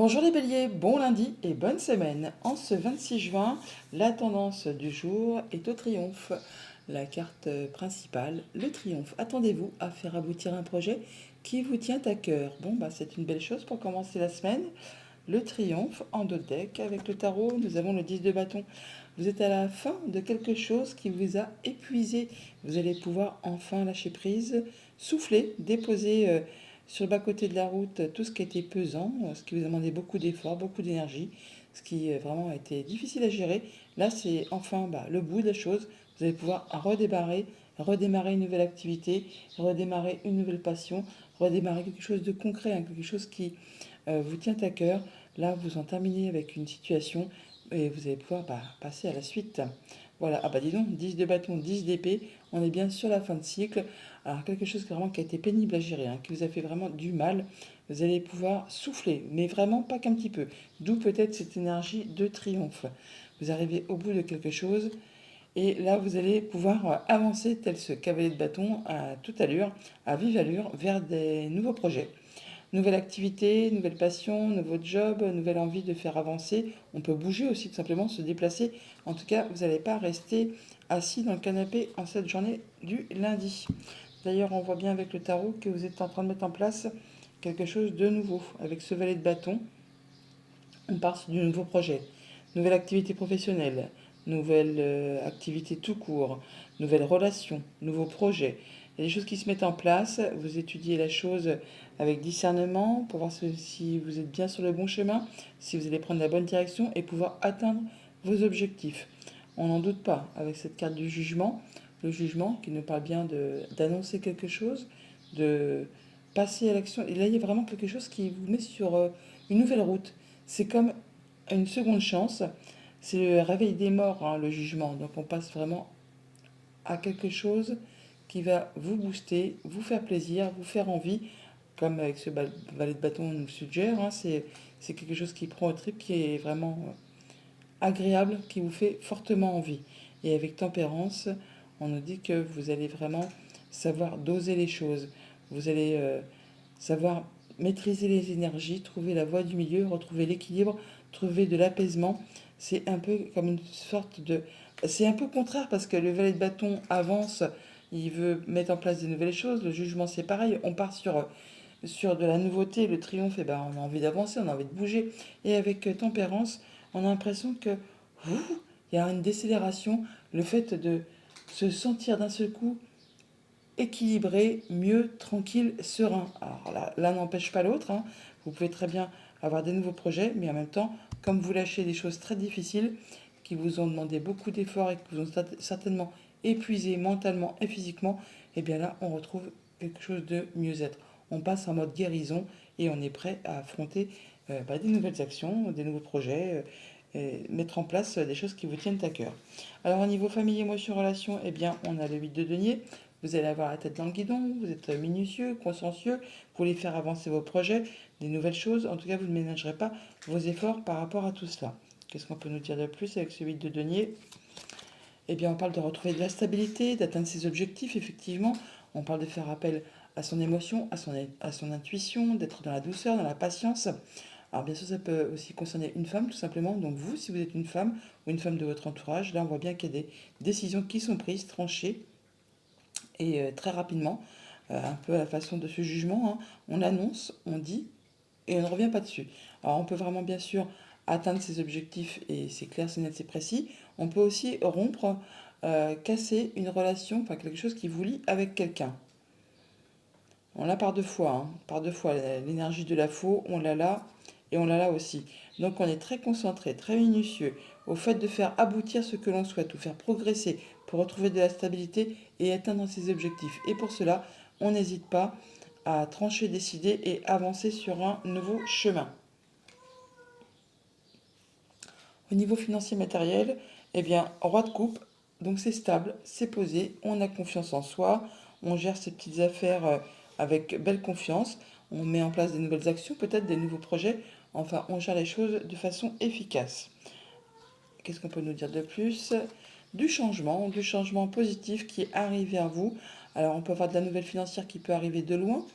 Bonjour les béliers, bon lundi et bonne semaine. En ce 26 juin, la tendance du jour est au triomphe. La carte principale, le triomphe. Attendez-vous à faire aboutir un projet qui vous tient à cœur. Bon, c'est une belle chose pour commencer la semaine. Le triomphe en dos de deck. Avec le tarot, nous avons le 10 de bâton. Vous êtes à la fin de quelque chose qui vous a épuisé. Vous allez pouvoir enfin lâcher prise, souffler, déposer sur le bas-côté de la route tout ce qui était pesant, ce qui vous a demandé beaucoup d'efforts, beaucoup d'énergie, ce qui vraiment a été difficile à gérer. Là, c'est enfin le bout de la chose. Vous allez pouvoir redémarrer une nouvelle activité, redémarrer une nouvelle passion, redémarrer quelque chose de concret, hein, quelque chose qui vous tient à cœur. Là, vous en terminez avec une situation et vous allez pouvoir passer à la suite. Voilà, ah dis donc, 10 de bâton, 10 d'épée, on est bien sur la fin de cycle. Alors quelque chose qui a été pénible à gérer, hein, qui vous a fait vraiment du mal, vous allez pouvoir souffler, mais vraiment pas qu'un petit peu. D'où peut-être cette énergie de triomphe. Vous arrivez au bout de quelque chose et là vous allez pouvoir avancer tel ce cavalier de bâton à toute allure, à vive allure, vers des nouveaux projets. Nouvelle activité, nouvelle passion, nouveau job, nouvelle envie de faire avancer. On peut bouger aussi, tout simplement, se déplacer. En tout cas, vous n'allez pas rester assis dans le canapé en cette journée du lundi. D'ailleurs, on voit bien avec le tarot que vous êtes en train de mettre en place quelque chose de nouveau. Avec ce valet de bâton, on part sur du nouveau projet. Nouvelle activité professionnelle, nouvelle activité tout court, nouvelle relation, nouveau projet. Il y a des choses qui se mettent en place, vous étudiez la chose avec discernement pour voir si vous êtes bien sur le bon chemin, si vous allez prendre la bonne direction et pouvoir atteindre vos objectifs. On n'en doute pas avec cette carte du jugement, le jugement qui nous parle bien d'annoncer quelque chose, de passer à l'action. Et là, il y a vraiment quelque chose qui vous met sur une nouvelle route. C'est comme une seconde chance. C'est le réveil des morts, hein, le jugement. Donc on passe vraiment à quelque chose qui va vous booster, vous faire plaisir, vous faire envie, comme avec ce valet de bâton nous suggère. Hein, c'est quelque chose qui prend au trip, qui est vraiment agréable, qui vous fait fortement envie. Et avec tempérance, on nous dit que vous allez vraiment savoir doser les choses. Vous allez savoir maîtriser les énergies, trouver la voie du milieu, retrouver l'équilibre, trouver de l'apaisement. C'est un peu comme une sorte de... C'est un peu contraire parce que le valet de bâton avance, il veut mettre en place des nouvelles choses. Le jugement, c'est pareil. On part sur de la nouveauté, le triomphe, on a envie d'avancer, on a envie de bouger. Et avec tempérance, on a l'impression que il y a une décélération, le fait de se sentir d'un seul coup équilibré, mieux, tranquille, serein. Alors là, l'un n'empêche pas l'autre, hein. Vous pouvez très bien avoir des nouveaux projets, mais en même temps, comme vous lâchez des choses très difficiles, qui vous ont demandé beaucoup d'efforts et qui vous ont certainement épuisé mentalement et physiquement, et bien là, on retrouve quelque chose de mieux-être. On passe en mode guérison et on est prêt à affronter des nouvelles actions, des nouveaux projets, et mettre en place des choses qui vous tiennent à cœur. Alors au niveau famille, émotion, relation, eh bien on a le 8 de denier. Vous allez avoir la tête dans le guidon, vous êtes minutieux, consciencieux, vous voulez faire avancer vos projets, des nouvelles choses. En tout cas, vous ne ménagerez pas vos efforts par rapport à tout cela. Qu'est-ce qu'on peut nous dire de plus avec ce 8 de denier? Eh bien, on parle de retrouver de la stabilité, d'atteindre ses objectifs, effectivement. On parle de faire appel à son émotion, à son intuition, d'être dans la douceur, dans la patience. Alors bien sûr, ça peut aussi concerner une femme, tout simplement. Donc vous, si vous êtes une femme ou une femme de votre entourage, là, on voit bien qu'il y a des décisions qui sont prises, tranchées, et très rapidement, un peu à la façon de ce jugement, hein, on annonce, on dit, et on ne revient pas dessus. Alors on peut vraiment bien sûr atteindre ses objectifs, et c'est clair, c'est net, c'est précis. On peut aussi rompre, casser une relation, enfin quelque chose qui vous lie avec quelqu'un. On l'a par deux fois, hein, par deux fois. L'énergie de la faux, on l'a là et on l'a là aussi. Donc on est très concentré, très minutieux au fait de faire aboutir ce que l'on souhaite ou faire progresser pour retrouver de la stabilité et atteindre ses objectifs. Et pour cela, on n'hésite pas à trancher, décider et avancer sur un nouveau chemin. Au niveau financier matériel, eh bien, roi de coupe, donc c'est stable, c'est posé, on a confiance en soi, on gère ses petites affaires avec belle confiance, on met en place des nouvelles actions, peut-être des nouveaux projets, enfin, on gère les choses de façon efficace. Qu'est-ce qu'on peut nous dire de plus? Du changement positif qui arrive vers vous. Alors, on peut avoir de la nouvelle financière qui peut arriver de loin,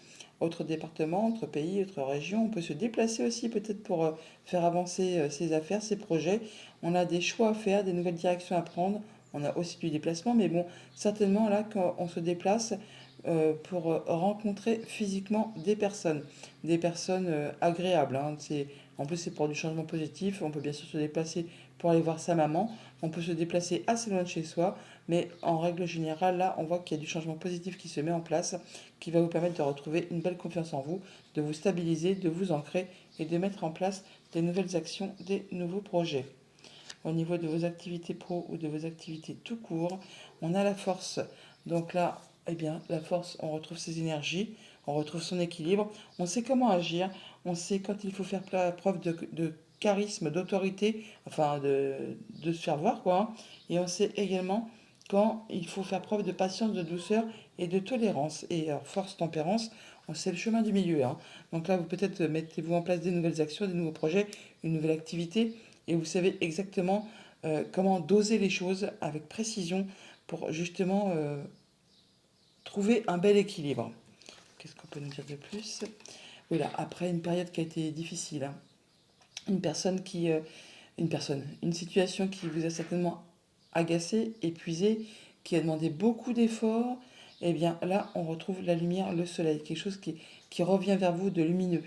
autre département, autre pays, autre région. On peut se déplacer aussi peut-être pour faire avancer ses affaires, ses projets. On a des choix à faire, des nouvelles directions à prendre. On a aussi du déplacement, mais bon, certainement là, quand on se déplace pour rencontrer physiquement des personnes agréables, hein. En plus, c'est pour du changement positif. On peut bien sûr se déplacer pour aller voir sa maman. On peut se déplacer assez loin de chez soi, mais en règle générale, là, on voit qu'il y a du changement positif qui se met en place, qui va vous permettre de retrouver une belle confiance en vous, de vous stabiliser, de vous ancrer et de mettre en place des nouvelles actions, des nouveaux projets. Au niveau de vos activités pro ou de vos activités tout court, on a la force. Donc là, eh bien, la force, on retrouve ses énergies, on retrouve son équilibre, on sait comment agir, on sait quand il faut faire preuve de charisme, d'autorité, enfin de se faire voir, quoi, hein. Et on sait également quand il faut faire preuve de patience, de douceur et de tolérance. Et alors, force, tempérance, c'est le chemin du milieu, hein. Donc là, vous peut-être mettez-vous en place des nouvelles actions, des nouveaux projets, une nouvelle activité, et vous savez exactement comment doser les choses avec précision pour justement trouver un bel équilibre. Qu'est-ce qu'on peut nous dire de plus? Voilà, après une période qui a été difficile, hein, une personne qui, une situation qui vous a certainement agacé, épuisé, qui a demandé beaucoup d'efforts, eh bien là, on retrouve la lumière, le soleil, quelque chose qui revient vers vous de lumineux,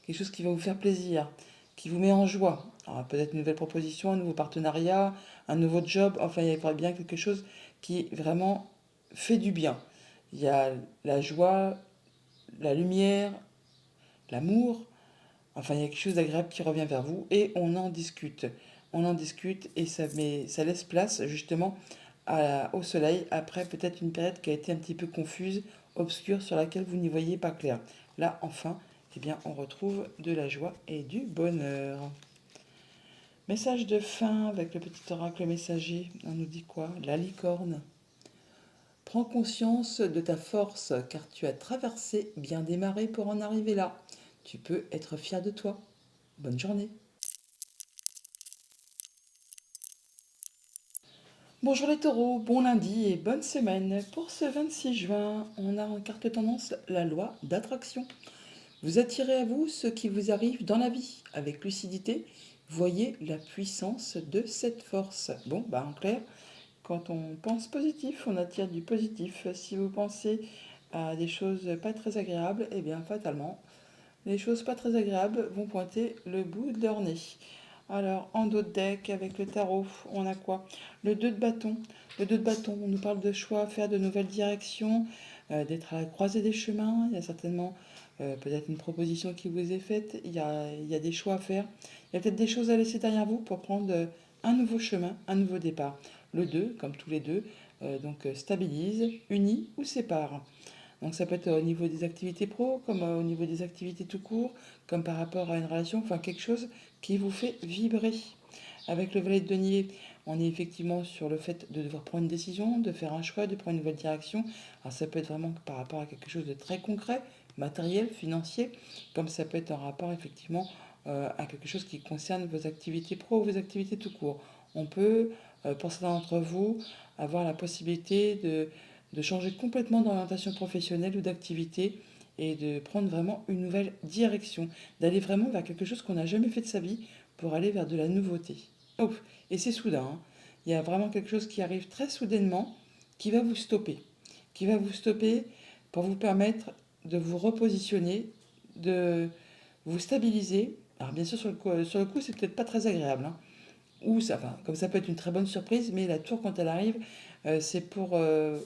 quelque chose qui va vous faire plaisir, qui vous met en joie. Alors, peut-être une nouvelle proposition, un nouveau partenariat, un nouveau job, enfin, il y a bien quelque chose qui vraiment fait du bien. Il y a la joie, la lumière, l'amour, enfin, il y a quelque chose d'agréable qui revient vers vous et on en discute. On en discute et ça laisse place justement au soleil après peut-être une période qui a été un petit peu confuse, obscure, sur laquelle vous n'y voyez pas clair. Là, enfin, eh bien, on retrouve de la joie et du bonheur. Message de fin avec le petit oracle messager. On nous dit quoi? La licorne. Prends conscience de ta force car tu as traversé bien des marées pour en arriver là. Tu peux être fier de toi. Bonne journée. Bonjour les taureaux, bon lundi et bonne semaine. Pour ce 26 juin, on a en carte tendance la loi d'attraction. Vous attirez à vous ce qui vous arrive dans la vie. Avec lucidité, voyez la puissance de cette force. Bon, en clair, quand on pense positif, on attire du positif. Si vous pensez à des choses pas très agréables, eh bien fatalement, les choses pas très agréables vont pointer le bout de leur nez. Alors, en dos de deck, avec le tarot, on a quoi? Le 2 de bâton. Le 2 de bâton, on nous parle de choix, faire de nouvelles directions, d'être à la croisée des chemins. Il y a certainement peut-être une proposition qui vous est faite. Il y a des choix à faire. Il y a peut-être des choses à laisser derrière vous pour prendre un nouveau chemin, un nouveau départ. Le 2, comme tous les deux, stabilise, unit ou sépare. Donc ça peut être au niveau des activités pro, comme au niveau des activités tout court, comme par rapport à une relation, enfin quelque chose qui vous fait vibrer. Avec le valet de denier, on est effectivement sur le fait de devoir prendre une décision, de faire un choix, de prendre une nouvelle direction. Alors ça peut être vraiment par rapport à quelque chose de très concret, matériel, financier, comme ça peut être en rapport effectivement à quelque chose qui concerne vos activités pro ou vos activités tout court. On peut, pour certains d'entre vous, avoir la possibilité de changer complètement d'orientation professionnelle ou d'activité et de prendre vraiment une nouvelle direction, d'aller vraiment vers quelque chose qu'on n'a jamais fait de sa vie pour aller vers de la nouveauté. Oh, et c'est soudain, hein. Il y a vraiment quelque chose qui arrive très soudainement qui va vous stopper pour vous permettre de vous repositionner, de vous stabiliser. Alors bien sûr, sur le coup c'est peut-être pas très agréable, hein. Ou ça, enfin, comme ça peut être une très bonne surprise, mais la tour quand elle arrive, euh, c'est pour euh,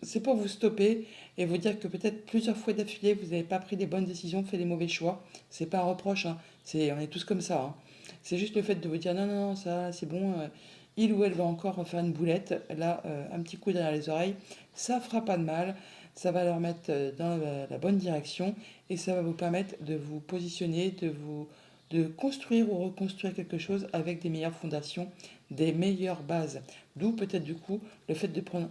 c'est pour vous stopper et vous dire que peut-être plusieurs fois d'affilée, vous n'avez pas pris les bonnes décisions, fait les mauvais choix. C'est pas un reproche, hein. On est tous comme ça, hein. C'est juste le fait de vous dire non, non, non, ça c'est bon, il ou elle va encore faire une boulette. Là, un petit coup derrière les oreilles, ça fera pas de mal, ça va leur mettre dans la bonne direction et ça va vous permettre de vous positionner, de construire ou reconstruire quelque chose avec des meilleures fondations, des meilleures bases. D'où peut-être du coup le fait de prendre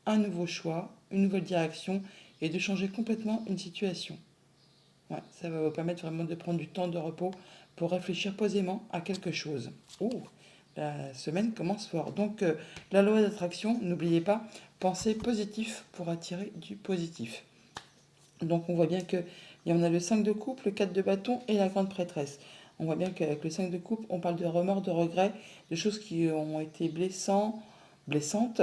un nouveau choix, une nouvelle direction et de changer complètement une situation. Ouais, ça va vous permettre vraiment de prendre du temps de repos pour réfléchir posément à quelque chose. Oh, la semaine commence fort. Donc, la loi d'attraction, n'oubliez pas, pensez positif pour attirer du positif. Donc on voit bien qu'il y en a le 5 de coupe, le 4 de bâton et la grande prêtresse. On voit bien qu'avec le 5 de coupe, on parle de remords, de regrets, de choses qui ont été blessantes,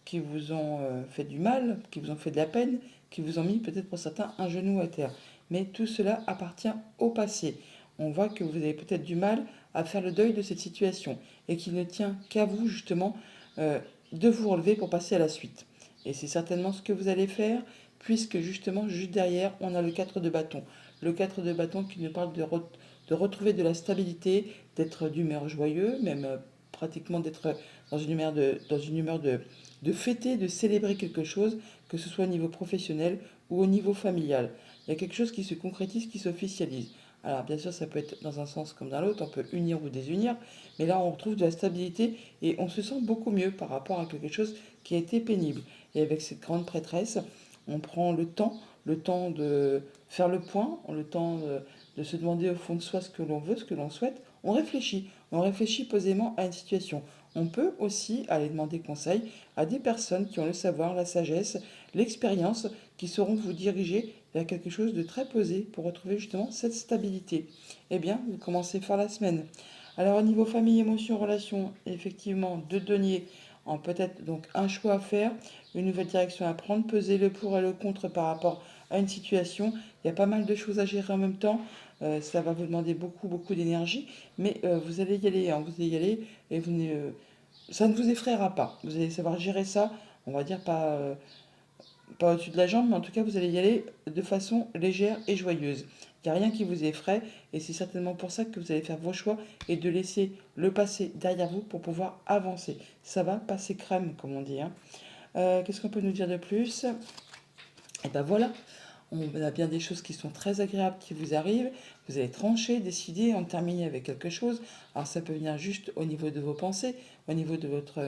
qui vous ont fait du mal, qui vous ont fait de la peine, qui vous ont mis peut-être pour certains un genou à terre. Mais tout cela appartient au passé. On voit que vous avez peut-être du mal à faire le deuil de cette situation et qu'il ne tient qu'à vous justement euh, de vous relever pour passer à la suite. Et c'est certainement ce que vous allez faire puisque justement, juste derrière, on a le 4 de bâton. Le 4 de bâton qui nous parle de retrouver de la stabilité, d'être d'humeur joyeuse, même pratiquement d'être dans une humeur de fêter, de célébrer quelque chose, que ce soit au niveau professionnel ou au niveau familial. Il y a quelque chose qui se concrétise, qui s'officialise. Alors bien sûr, ça peut être dans un sens comme dans l'autre, on peut unir ou désunir, mais là on retrouve de la stabilité et on se sent beaucoup mieux par rapport à quelque chose qui a été pénible. Et avec cette grande prêtresse, on prend le temps de faire le point, le temps de se demander au fond de soi ce que l'on veut, ce que l'on souhaite. On réfléchit posément à une situation. On peut aussi aller demander conseil à des personnes qui ont le savoir, la sagesse, l'expérience, qui sauront vous diriger vers quelque chose de très posé pour retrouver justement cette stabilité. Eh bien, vous commencez fort la semaine. Alors au niveau famille, émotion, relation, effectivement, deux deniers en peut-être donc un choix à faire, une nouvelle direction à prendre, peser le pour et le contre par rapport à une situation. Il y a pas mal de choses à gérer en même temps. Ça va vous demander beaucoup d'énergie, mais vous allez y aller, hein, vous allez y aller et ça ne vous effraiera pas. Vous allez savoir gérer ça, on va dire pas au-dessus de la jambe, mais en tout cas vous allez y aller de façon légère et joyeuse. Il n'y a rien qui vous effraie et c'est certainement pour ça que vous allez faire vos choix et de laisser le passé derrière vous pour pouvoir avancer. Ça va passer crème, comme on dit, hein. Qu'est-ce qu'on peut nous dire de plus? Et ben voilà, on a bien des choses qui sont très agréables qui vous arrivent. Vous allez trancher, décider, en terminer avec quelque chose. Alors ça peut venir juste au niveau de vos pensées, au niveau de votre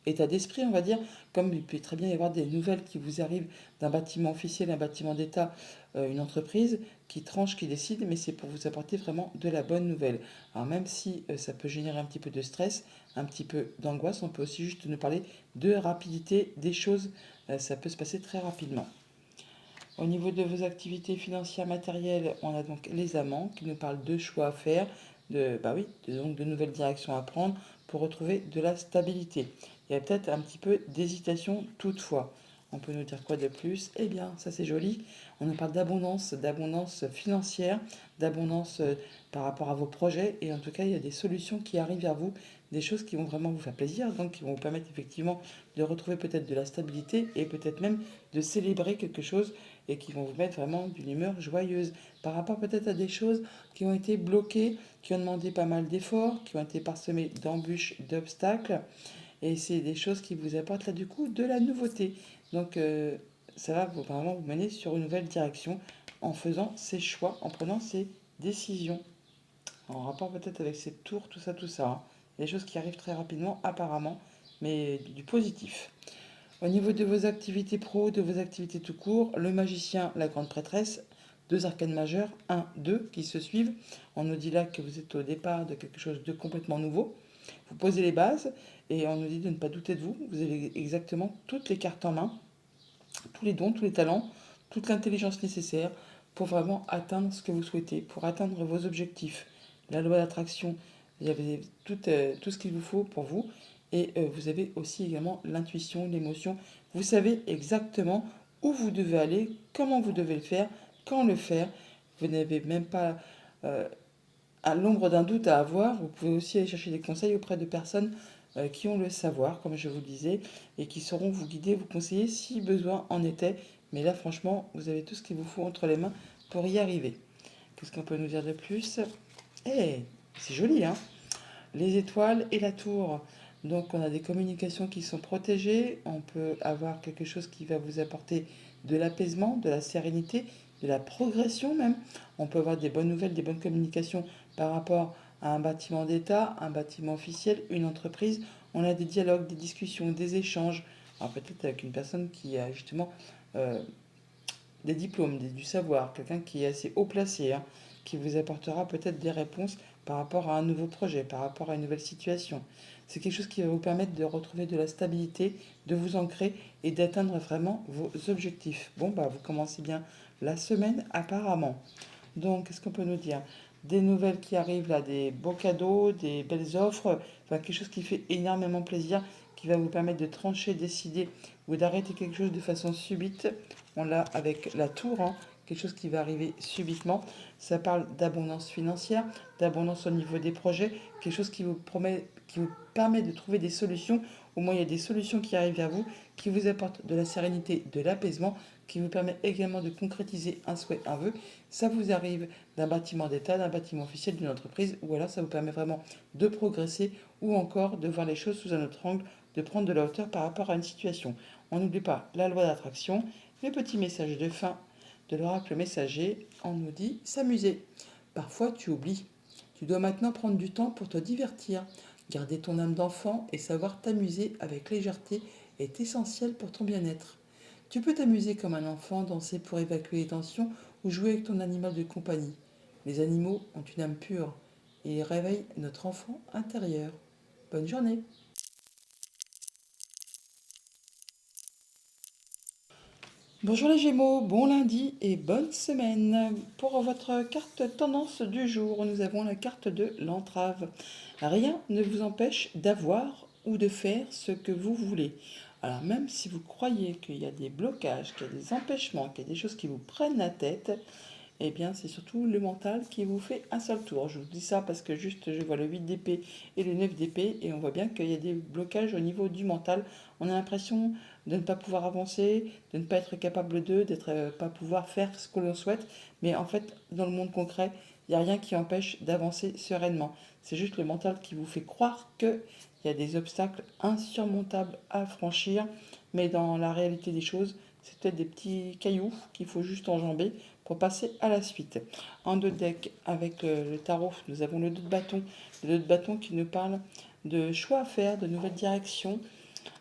état d'esprit, on va dire. Comme il peut très bien y avoir des nouvelles qui vous arrivent d'un bâtiment officiel, un bâtiment d'État, une entreprise qui tranche, qui décide, mais c'est pour vous apporter vraiment de la bonne nouvelle. Alors même si ça peut générer un petit peu de stress, un petit peu d'angoisse, on peut aussi juste nous parler de rapidité des choses. Ça peut se passer très rapidement. Au niveau de vos activités financières matérielles, on a donc les amants qui nous parlent de choix à faire, donc de nouvelles directions à prendre pour retrouver de la stabilité. Il y a peut-être un petit peu d'hésitation toutefois. On peut nous dire quoi de plus? Eh bien, ça c'est joli. On nous parle d'abondance financière, d'abondance par rapport à vos projets. Et en tout cas, il y a des solutions qui arrivent vers vous, des choses qui vont vraiment vous faire plaisir, donc qui vont vous permettre effectivement de retrouver peut-être de la stabilité et peut-être même de célébrer quelque chose et qui vont vous mettre vraiment d'une humeur joyeuse par rapport peut-être à des choses qui ont été bloquées, qui ont demandé pas mal d'efforts, qui ont été parsemées d'embûches, d'obstacles. Et c'est des choses qui vous apportent là du coup de la nouveauté. Donc ça va vraiment vous mener sur une nouvelle direction en faisant ces choix, en prenant ces décisions. En rapport peut-être avec ces tours, tout ça, tout ça, hein. Des choses qui arrivent très rapidement apparemment, mais du positif. Au niveau de vos activités pro, de vos activités tout court, le magicien, la grande prêtresse, deux arcanes majeures, un, deux, qui se suivent. On nous dit là que vous êtes au départ de quelque chose de complètement nouveau. Vous posez les bases et on nous dit de ne pas douter de vous. Vous avez exactement toutes les cartes en main, tous les dons, tous les talents, toute l'intelligence nécessaire pour vraiment atteindre ce que vous souhaitez, pour atteindre vos objectifs. La loi d'attraction, vous avez tout ce qu'il vous faut pour vous. Et vous avez aussi également l'intuition, l'émotion. Vous savez exactement où vous devez aller, comment vous devez le faire, quand le faire. Vous n'avez même pas euh, à l'ombre d'un doute à avoir. Vous pouvez aussi aller chercher des conseils auprès de personnes qui ont le savoir, comme je vous le disais, et qui sauront vous guider, vous conseiller si besoin en était. Mais là, franchement, vous avez tout ce qu'il vous faut entre les mains pour y arriver. Qu'est-ce qu'on peut nous dire de plus? Eh, c'est joli, hein? Les étoiles et la tour. Donc on a des communications qui sont protégées, on peut avoir quelque chose qui va vous apporter de l'apaisement, de la sérénité, de la progression même. On peut avoir des bonnes nouvelles, des bonnes communications par rapport à un bâtiment d'État, un bâtiment officiel, une entreprise. On a des dialogues, des discussions, des échanges. Alors peut-être avec une personne qui a justement euh, des diplômes, du savoir, quelqu'un qui est assez haut placé, hein, qui vous apportera peut-être des réponses par rapport à un nouveau projet, par rapport à une nouvelle situation. C'est quelque chose qui va vous permettre de retrouver de la stabilité, de vous ancrer et d'atteindre vraiment vos objectifs. Bon, bah, vous commencez bien la semaine apparemment. Donc, qu'est-ce qu'on peut nous dire? Des nouvelles qui arrivent là, des beaux cadeaux, des belles offres, enfin quelque chose qui fait énormément plaisir, qui va vous permettre de trancher, décider ou d'arrêter quelque chose de façon subite. On l'a avec la tour, hein, quelque chose qui va arriver subitement. Ça parle d'abondance financière, d'abondance au niveau des projets, quelque chose qui vous promet, qui vous permet de trouver des solutions. Au moins, il y a des solutions qui arrivent vers vous, qui vous apportent de la sérénité, de l'apaisement, qui vous permet également de concrétiser un souhait, un vœu. Ça vous arrive d'un bâtiment d'État, d'un bâtiment officiel, d'une entreprise, ou alors ça vous permet vraiment de progresser ou encore de voir les choses sous un autre angle, de prendre de la hauteur par rapport à une situation. On n'oublie pas la loi d'attraction, le petit message de fin de l'oracle messager, on nous dit s'amuser. Parfois tu oublies. Tu dois maintenant prendre du temps pour te divertir. Garder ton âme d'enfant et savoir t'amuser avec légèreté est essentiel pour ton bien-être. Tu peux t'amuser comme un enfant, danser pour évacuer les tensions ou jouer avec ton animal de compagnie. Les animaux ont une âme pure et ils réveillent notre enfant intérieur. Bonne journée. Bonjour les Gémeaux, bon lundi et bonne semaine. Pour votre carte tendance du jour, nous avons la carte de l'entrave. Rien ne vous empêche d'avoir ou de faire ce que vous voulez. Alors même si vous croyez qu'il y a des blocages, qu'il y a des empêchements, qu'il y a des choses qui vous prennent la tête, eh bien, c'est surtout le mental qui vous fait un seul tour. Je vous dis ça parce que juste, je vois le 8 d'épée et le 9 d'épée et on voit bien qu'il y a des blocages au niveau du mental. On a l'impression de ne pas pouvoir avancer, de ne pas être capable d'être pas pouvoir faire ce que l'on souhaite. Mais en fait, dans le monde concret, il n'y a rien qui empêche d'avancer sereinement. C'est juste le mental qui vous fait croire qu'il y a des obstacles insurmontables à franchir. Mais dans la réalité des choses, c'est peut-être des petits cailloux qu'il faut juste enjamber pour passer à la suite. En deux decks, avec le tarot, nous avons le 2 de bâton. Le 2 de bâton qui nous parle de choix à faire, de nouvelles directions,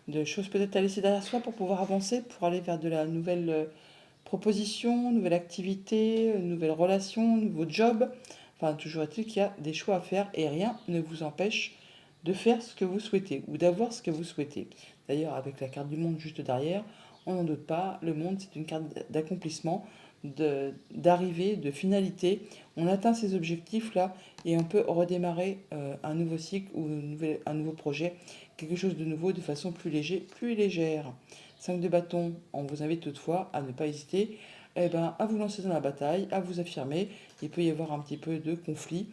de choses peut-être à laisser derrière soi pour pouvoir avancer, pour aller vers de la nouvelle proposition, nouvelle activité, nouvelle relation, nouveau job. Enfin, toujours est-il qu'il y a des choix à faire et rien ne vous empêche de faire ce que vous souhaitez ou d'avoir ce que vous souhaitez. D'ailleurs, avec la carte du monde juste derrière, on n'en doute pas, le monde c'est une carte d'accomplissement, d'arrivée, de finalité. On atteint ces objectifs-là et on peut redémarrer un nouveau cycle ou un nouveau projet, quelque chose de nouveau de façon plus léger, plus légère. 5 de bâton, on vous invite toutefois à ne pas hésiter à vous lancer dans la bataille, à vous affirmer. Il peut y avoir un petit peu de conflit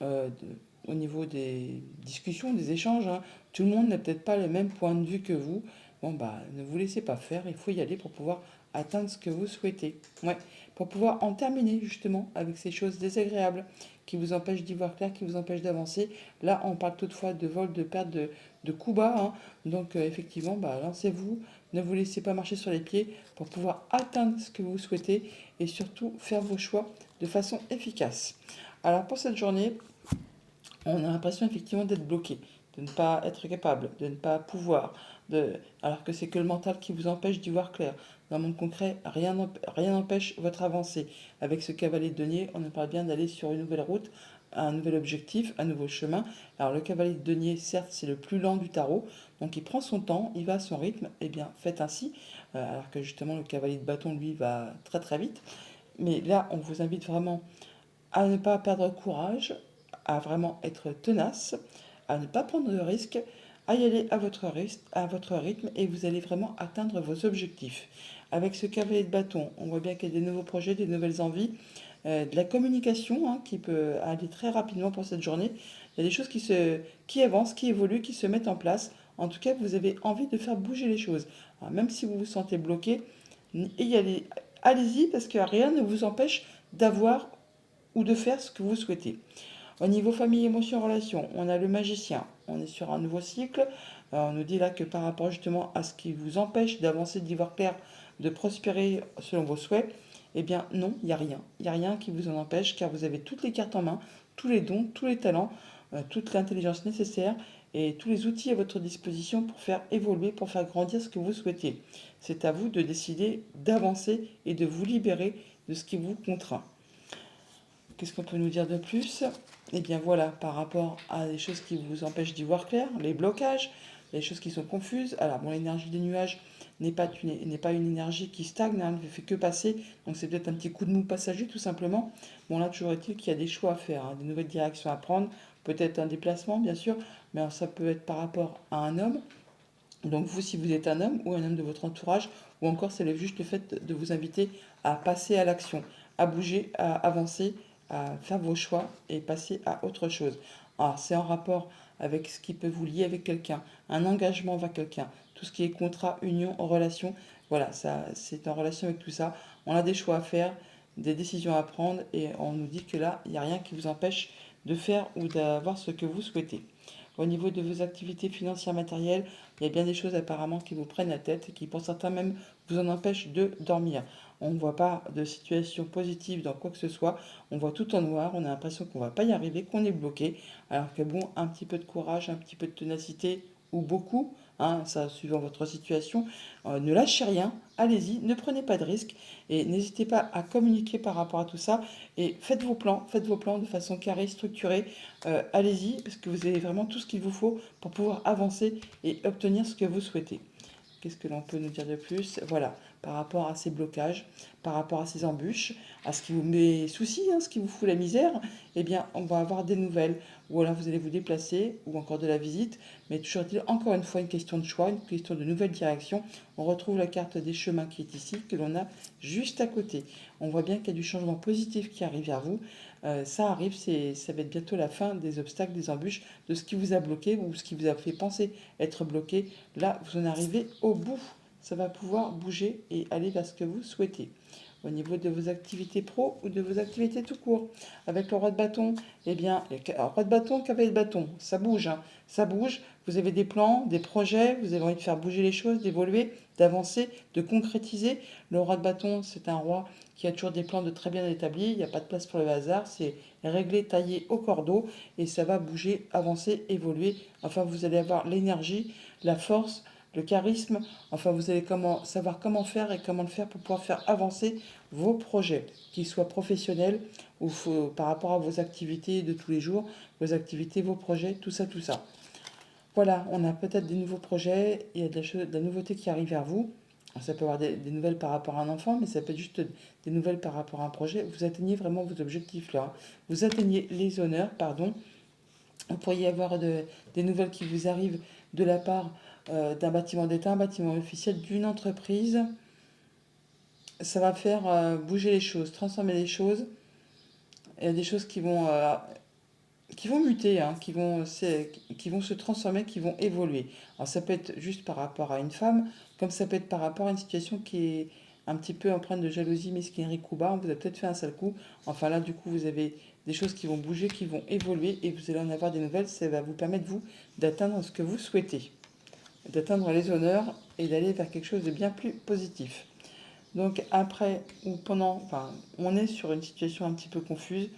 au niveau des discussions, des échanges. Hein. Tout le monde n'a peut-être pas le même point de vue que vous. Bon, bah, ne vous laissez pas faire, il faut y aller pour pouvoir atteindre ce que vous souhaitez. Ouais, pour pouvoir en terminer justement avec ces choses désagréables qui vous empêchent d'y voir clair, qui vous empêchent d'avancer. Là, on parle toutefois de vol, de perte, de coups bas. Hein. Donc, effectivement, bah, lancez-vous, ne vous laissez pas marcher sur les pieds pour pouvoir atteindre ce que vous souhaitez et surtout faire vos choix de façon efficace. Alors, pour cette journée, on a l'impression effectivement d'être bloqué, de ne pas être capable, de ne pas pouvoir, alors que c'est que le mental qui vous empêche d'y voir clair. Dans le monde concret, rien n'empêche votre avancée. Avec ce cavalier de denier, on nous parle bien d'aller sur une nouvelle route, un nouvel objectif, un nouveau chemin. Alors le cavalier de denier, certes, c'est le plus lent du tarot, donc il prend son temps, il va à son rythme, et bien faites ainsi, alors que justement le cavalier de bâton, lui, va très très vite. Mais là, on vous invite vraiment à ne pas perdre courage, à vraiment être tenace, à ne pas prendre de risques, à y aller à votre rythme et vous allez vraiment atteindre vos objectifs. Avec ce cavalier de bâton, on voit bien qu'il y a des nouveaux projets, des nouvelles envies, de la communication hein, qui peut aller très rapidement pour cette journée. Il y a des choses qui avancent, qui évoluent, qui se mettent en place. En tout cas, vous avez envie de faire bouger les choses. Alors, même si vous vous sentez bloqué, allez-y parce que rien ne vous empêche d'avoir ou de faire ce que vous souhaitez. Au niveau famille, émotion, relation, on a le magicien. On est sur un nouveau cycle. On nous dit là que par rapport justement à ce qui vous empêche d'avancer, d'y voir clair, de prospérer selon vos souhaits, eh bien non, il n'y a rien. Il n'y a rien qui vous en empêche car vous avez toutes les cartes en main, tous les dons, tous les talents, toute l'intelligence nécessaire et tous les outils à votre disposition pour faire évoluer, pour faire grandir ce que vous souhaitez. C'est à vous de décider d'avancer et de vous libérer de ce qui vous contraint. Qu'est-ce qu'on peut nous dire de plus? Eh bien voilà, par rapport à des choses qui vous empêchent d'y voir clair, les blocages, les choses qui sont confuses. Alors bon, l'énergie des nuages n'est pas une énergie qui stagne, hein, ne fait que passer. Donc c'est peut-être un petit coup de mou passager tout simplement. Bon là, toujours est-il qu'il y a des choix à faire, hein, des nouvelles directions à prendre, peut-être un déplacement bien sûr, mais alors, ça peut être par rapport à un homme. Donc vous, si vous êtes un homme ou un homme de votre entourage, ou encore c'est juste le fait de vous inviter à passer à l'action, à bouger, à avancer, à faire vos choix et passer à autre chose. Alors c'est en rapport avec ce qui peut vous lier avec quelqu'un, un engagement vers quelqu'un, tout ce qui est contrat, union, relation, voilà, ça c'est en relation avec tout ça. On a des choix à faire, des décisions à prendre et on nous dit que là, il n'y a rien qui vous empêche de faire ou d'avoir ce que vous souhaitez. Au niveau de vos activités financières matérielles, il y a bien des choses apparemment qui vous prennent la tête et qui pour certains même vous en empêchent de dormir. On ne voit pas de situation positive dans quoi que ce soit. On voit tout en noir, on a l'impression qu'on ne va pas y arriver, qu'on est bloqué. Alors que bon, un petit peu de courage, un petit peu de ténacité ou beaucoup, hein, ça suivant votre situation, ne lâchez rien, allez-y, ne prenez pas de risques et n'hésitez pas à communiquer par rapport à tout ça et faites vos plans de façon carrée, structurée. Allez-y parce que vous avez vraiment tout ce qu'il vous faut pour pouvoir avancer et obtenir ce que vous souhaitez. Qu'est-ce que l'on peut nous dire de plus? Voilà, par rapport à ces blocages, par rapport à ces embûches, à ce qui vous met souci, hein, ce qui vous fout la misère, eh bien, on va avoir des nouvelles. Ou alors vous allez vous déplacer, ou encore de la visite. Mais toujours est-il, encore une fois, une question de choix, une question de nouvelle direction. On retrouve la carte des chemins qui est ici, que l'on a juste à côté. On voit bien qu'il y a du changement positif qui arrive vers vous. Ça arrive, ça va être bientôt la fin des obstacles, des embûches, de ce qui vous a bloqué ou ce qui vous a fait penser être bloqué. Là, vous en arrivez au bout. Ça va pouvoir bouger et aller vers ce que vous souhaitez. Au niveau de vos activités pro ou de vos activités tout court. Avec le roi de bâton, eh bien, roi de bâton, cavalier de bâton, ça bouge, hein, ça bouge. Vous avez des plans, des projets, vous avez envie de faire bouger les choses, d'évoluer, d'avancer, de concrétiser. Le roi de bâton, c'est un roi qui a toujours des plans de très bien établis. Il n'y a pas de place pour le hasard. C'est réglé, taillé au cordeau et ça va bouger, avancer, évoluer. Enfin, vous allez avoir l'énergie, la force, le charisme. Enfin, vous allez savoir comment faire et comment le faire pour pouvoir faire avancer vos projets, qu'ils soient professionnels ou par rapport à vos activités de tous les jours, vos activités, vos projets, tout ça, tout ça. Voilà, on a peut-être des nouveaux projets, il y a de la nouveauté qui arrive vers vous. Ça peut avoir des nouvelles par rapport à un enfant, mais ça peut être juste des nouvelles par rapport à un projet. Vous atteignez vraiment vos objectifs là. Vous atteignez les honneurs, pardon. Vous pourriez avoir des nouvelles qui vous arrivent de la part d'un bâtiment d'État, un bâtiment officiel, d'une entreprise. Ça va faire bouger les choses, transformer les choses. Il y a des choses qui vont muter, hein, qui vont se transformer, qui vont évoluer. Alors ça peut être juste par rapport à une femme, comme ça peut être par rapport à une situation qui est un petit peu empreinte de jalousie, mesquinerie, coup bas. On vous a peut-être fait un sale coup. Enfin là, du coup, vous avez des choses qui vont bouger, qui vont évoluer, et vous allez en avoir des nouvelles. Ça va vous permettre, vous, d'atteindre ce que vous souhaitez, d'atteindre les honneurs et d'aller vers quelque chose de bien plus positif. Donc après ou pendant, enfin, on est sur une situation un petit peu confuse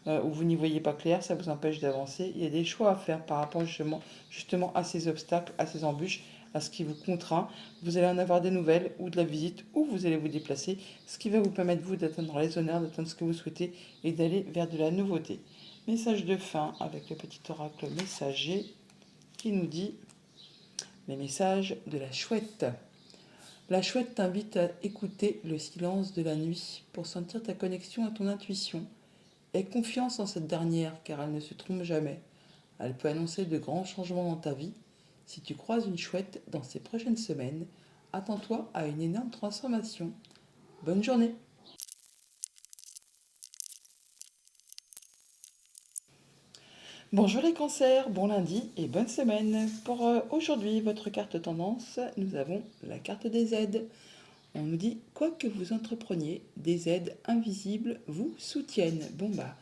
où vous n'y voyez pas clair, ça vous empêche d'avancer. Il y a des choix à faire par rapport justement à ces obstacles, à ces embûches, à ce qui vous contraint. Vous allez en avoir des nouvelles ou de la visite ou vous allez vous déplacer, ce qui va vous permettre vous d'atteindre les honneurs, d'atteindre ce que vous souhaitez et d'aller vers de la nouveauté. Message de fin avec le petit oracle messager qui nous dit les messages de la chouette. La chouette t'invite à écouter le silence de la nuit pour sentir ta connexion à ton intuition. Aie confiance en cette dernière car elle ne se trompe jamais. Elle peut annoncer de grands changements dans ta vie. Si tu croises une chouette dans ces prochaines semaines, attends-toi à une énorme transformation. Bonne journée! Bonjour les cancers, bon lundi et bonne semaine. Pour aujourd'hui, votre carte tendance, nous avons la carte des aides. On nous dit, quoi que vous entrepreniez, des aides invisibles vous soutiennent. Bon bah,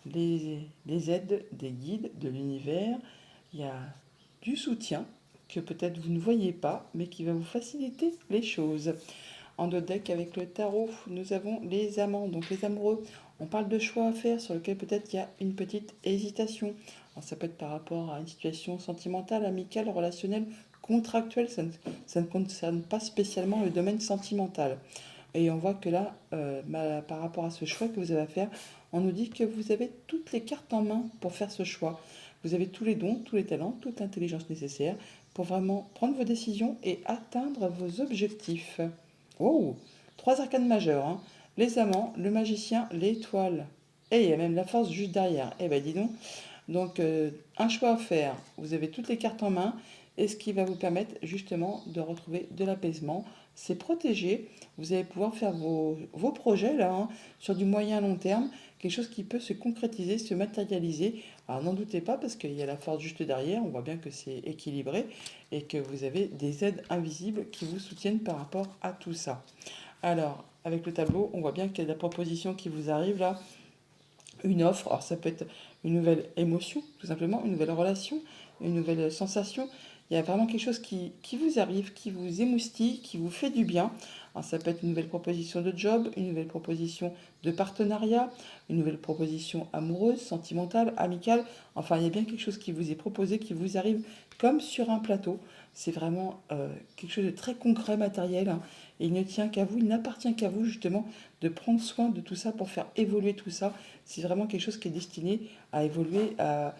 les aides des guides de l'univers, il y a du soutien que peut-être vous ne voyez pas, mais qui va vous faciliter les choses. En deux decks avec le tarot, nous avons les amants, donc les amoureux. On parle de choix à faire sur lequel peut-être il y a une petite hésitation. Alors ça peut être par rapport à une situation sentimentale, amicale, relationnelle, contractuelle. Ça ne concerne pas spécialement le domaine sentimental. Et on voit que là, par rapport à ce choix que vous avez à faire, on nous dit que vous avez toutes les cartes en main pour faire ce choix. Vous avez tous les dons, tous les talents, toute l'intelligence nécessaire pour vraiment prendre vos décisions et atteindre vos objectifs. Oh, trois arcanes majeures, hein. Les amants, le magicien, l'étoile. Et il y a même la force juste derrière. Eh ben dis donc. Donc un choix à faire. Vous avez toutes les cartes en main et ce qui va vous permettre justement de retrouver de l'apaisement. C'est protégé. Vous allez pouvoir faire vos projets là, hein, sur du moyen long terme. Quelque chose qui peut se concrétiser, se matérialiser. Alors n'en doutez pas parce qu'il y a la force juste derrière. On voit bien que c'est équilibré et que vous avez des aides invisibles qui vous soutiennent par rapport à tout ça. Alors, avec le tableau, on voit bien qu'il y a de la proposition qui vous arrive là, une offre. Alors, ça peut être une nouvelle émotion, tout simplement, une nouvelle relation, une nouvelle sensation. Il y a vraiment quelque chose qui vous arrive, qui vous émoustille, qui vous fait du bien. Alors, ça peut être une nouvelle proposition de job, une nouvelle proposition de partenariat, une nouvelle proposition amoureuse, sentimentale, amicale. Enfin, il y a bien quelque chose qui vous est proposé, qui vous arrive comme sur un plateau. C'est vraiment quelque chose de très concret, matériel, hein. Et il ne tient qu'à vous, il n'appartient qu'à vous justement de prendre soin de tout ça pour faire évoluer tout ça. C'est vraiment quelque chose qui est destiné à évoluer, à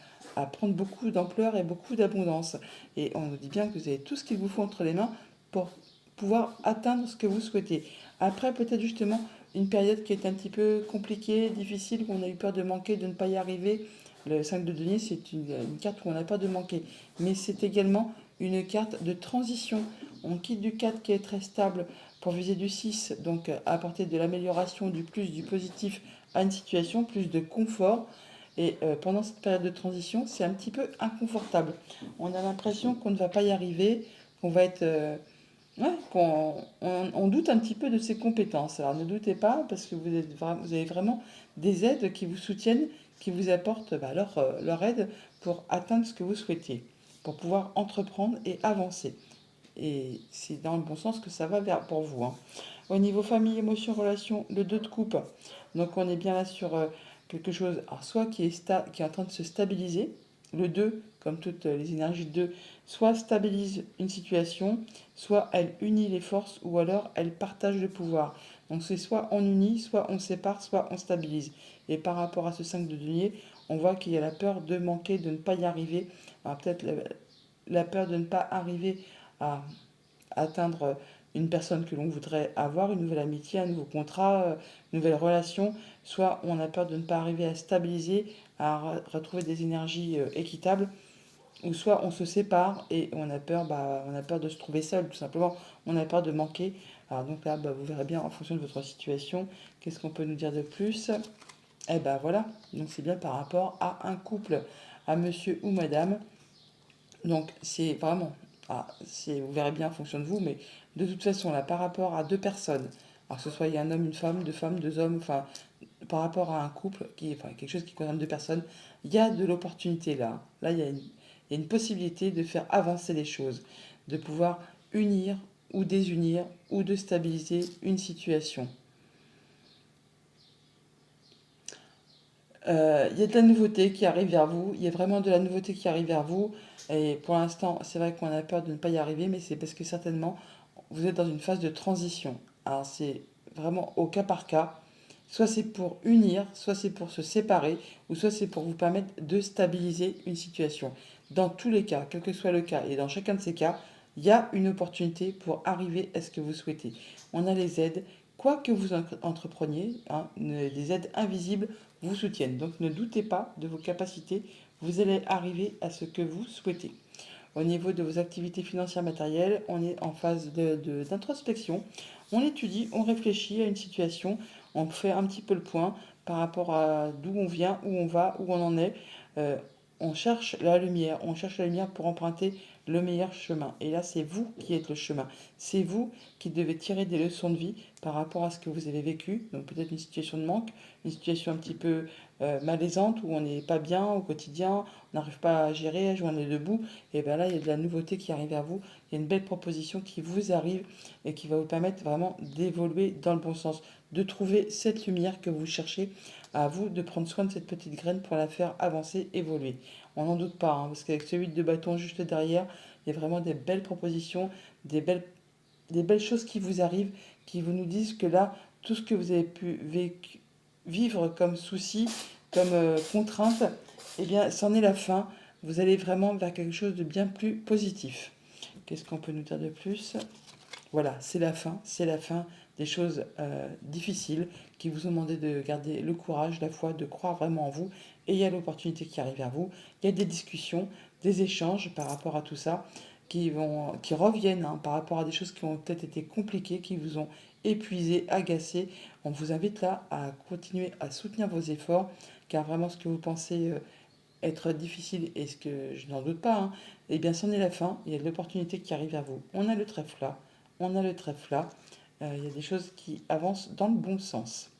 prendre beaucoup d'ampleur et beaucoup d'abondance. Et on nous dit bien que vous avez tout ce qu'il vous faut entre les mains pour pouvoir atteindre ce que vous souhaitez. Après, peut-être justement une période qui est un petit peu compliquée, difficile, où on a eu peur de manquer, de ne pas y arriver. Le 5 de denier, c'est une carte où on n'a pas de manquer. Mais c'est également une carte de transition. On quitte du 4 qui est très stable pour viser du 6, donc apporter de l'amélioration, du plus, du positif à une situation, plus de confort. Et pendant cette période de transition, c'est un petit peu inconfortable. On a l'impression qu'on ne va pas y arriver, qu'on va être... ouais, on doute un petit peu de ses compétences. Alors ne doutez pas, parce que vous avez vraiment des aides qui vous soutiennent, qui vous apportent leur aide pour atteindre ce que vous souhaitez, pour pouvoir entreprendre et avancer. Et c'est dans le bon sens que ça va vers pour vous, hein. Au niveau famille, émotion, relation, le 2 de coupe. Donc on est bien là sur quelque chose, alors soit qui est en train de se stabiliser. Le 2, comme toutes les énergies de 2, soit stabilise une situation, soit elle unit les forces, ou alors elle partage le pouvoir. Donc c'est soit on unit, soit on sépare, soit on stabilise. Et par rapport à ce 5 de denier, on voit qu'il y a la peur de manquer, de ne pas y arriver. Alors peut-être la peur de ne pas arriver à atteindre une personne que l'on voudrait avoir, une nouvelle amitié, un nouveau contrat, une nouvelle relation. Soit on a peur de ne pas arriver à stabiliser, à retrouver des énergies équitables, ou soit on se sépare et on a peur de se trouver seul, tout simplement. On a peur de manquer. Alors donc là, vous verrez bien en fonction de votre situation, qu'est-ce qu'on peut nous dire de plus. Eh ben voilà, donc c'est bien par rapport à un couple, à monsieur ou madame. Donc c'est vraiment, vous verrez bien en fonction de vous, mais de toute façon là, par rapport à deux personnes, alors que ce soit il y a un homme, une femme, deux femmes, deux hommes, enfin par rapport à un couple, enfin quelque chose qui concerne deux personnes, il y a de l'opportunité là. Là, il y a une possibilité de faire avancer les choses, de pouvoir unir ou désunir ou de stabiliser une situation. Il y a de la nouveauté qui arrive vers vous. Il y a vraiment de la nouveauté qui arrive vers vous. Et pour l'instant, c'est vrai qu'on a peur de ne pas y arriver, mais c'est parce que certainement, vous êtes dans une phase de transition. Alors c'est vraiment au cas par cas. Soit c'est pour unir, soit c'est pour se séparer, ou soit c'est pour vous permettre de stabiliser une situation. Dans tous les cas, quel que soit le cas, et dans chacun de ces cas, il y a une opportunité pour arriver à ce que vous souhaitez. On a les aides, quoi que vous entrepreniez, hein, des aides invisibles vous soutiennent. Donc ne doutez pas de vos capacités, vous allez arriver à ce que vous souhaitez. Au niveau de vos activités financières matérielles, on est en phase d'introspection. On étudie, on réfléchit à une situation, on fait un petit peu le point par rapport à d'où on vient, où on va, où on en est. Euh, on cherche la lumière pour emprunter le meilleur chemin. Et là, c'est vous qui êtes le chemin. C'est vous qui devez tirer des leçons de vie par rapport à ce que vous avez vécu. Donc peut-être une situation de manque, une situation un petit peu malaisante où on n'est pas bien au quotidien, on n'arrive pas à gérer, à joindre les deux bouts. Et bien là, il y a de la nouveauté qui arrive à vous. Il y a une belle proposition qui vous arrive et qui va vous permettre vraiment d'évoluer dans le bon sens, de trouver cette lumière que vous cherchez. À vous de prendre soin de cette petite graine pour la faire avancer, évoluer. On n'en doute pas, hein, parce qu'avec ce 8 de bâton juste derrière, il y a vraiment des belles propositions, des belles choses qui vous arrivent, qui vous nous disent que là, tout ce que vous avez pu vivre comme souci, comme contrainte, eh bien, c'en est la fin. vous allez vraiment vers quelque chose de bien plus positif. Qu'est-ce qu'on peut nous dire de plus? Voilà, c'est la fin des choses difficiles qui vous ont demandé de garder le courage, la foi, de croire vraiment en vous. Et il y a l'opportunité qui arrive vers vous. Il y a des discussions, des échanges par rapport à tout ça qui reviennent par rapport à des choses qui ont peut-être été compliquées, qui vous ont épuisé, agacé. On vous invite là à continuer à soutenir vos efforts, car vraiment ce que vous pensez être difficile, et ce que je n'en doute pas, eh bien c'en est la fin, il y a de l'opportunité qui arrive à vous. On a le trèfle là, on a le trèfle là, il y a des choses qui avancent dans le bon sens.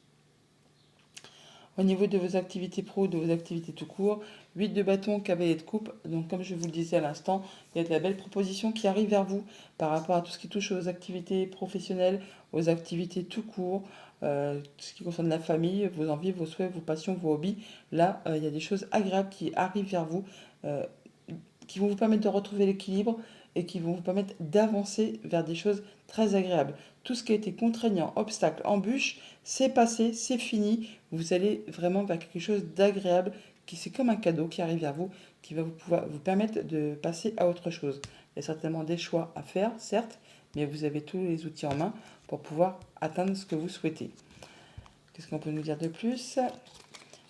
Au niveau de vos activités pro, de vos activités tout court, 8 de bâton, cavalier de coupe. Donc comme je vous le disais à l'instant, il y a de la belle proposition qui arrive vers vous par rapport à tout ce qui touche aux activités professionnelles, aux activités tout court, tout ce qui concerne la famille, vos envies, vos souhaits, vos passions, vos hobbies. Là, il y a des choses agréables qui arrivent vers vous, euh, qui vont vous permettre de retrouver l'équilibre et qui vont vous permettre d'avancer vers des choses très agréables. Tout ce qui a été contraignant, obstacle, embûche, c'est passé, c'est fini. Vous allez vraiment vers quelque chose d'agréable, qui c'est comme un cadeau qui arrive à vous, qui va pouvoir vous permettre de passer à autre chose. Il y a certainement des choix à faire, certes, mais vous avez tous les outils en main pour pouvoir atteindre ce que vous souhaitez. Qu'est-ce qu'on peut nous dire de plus?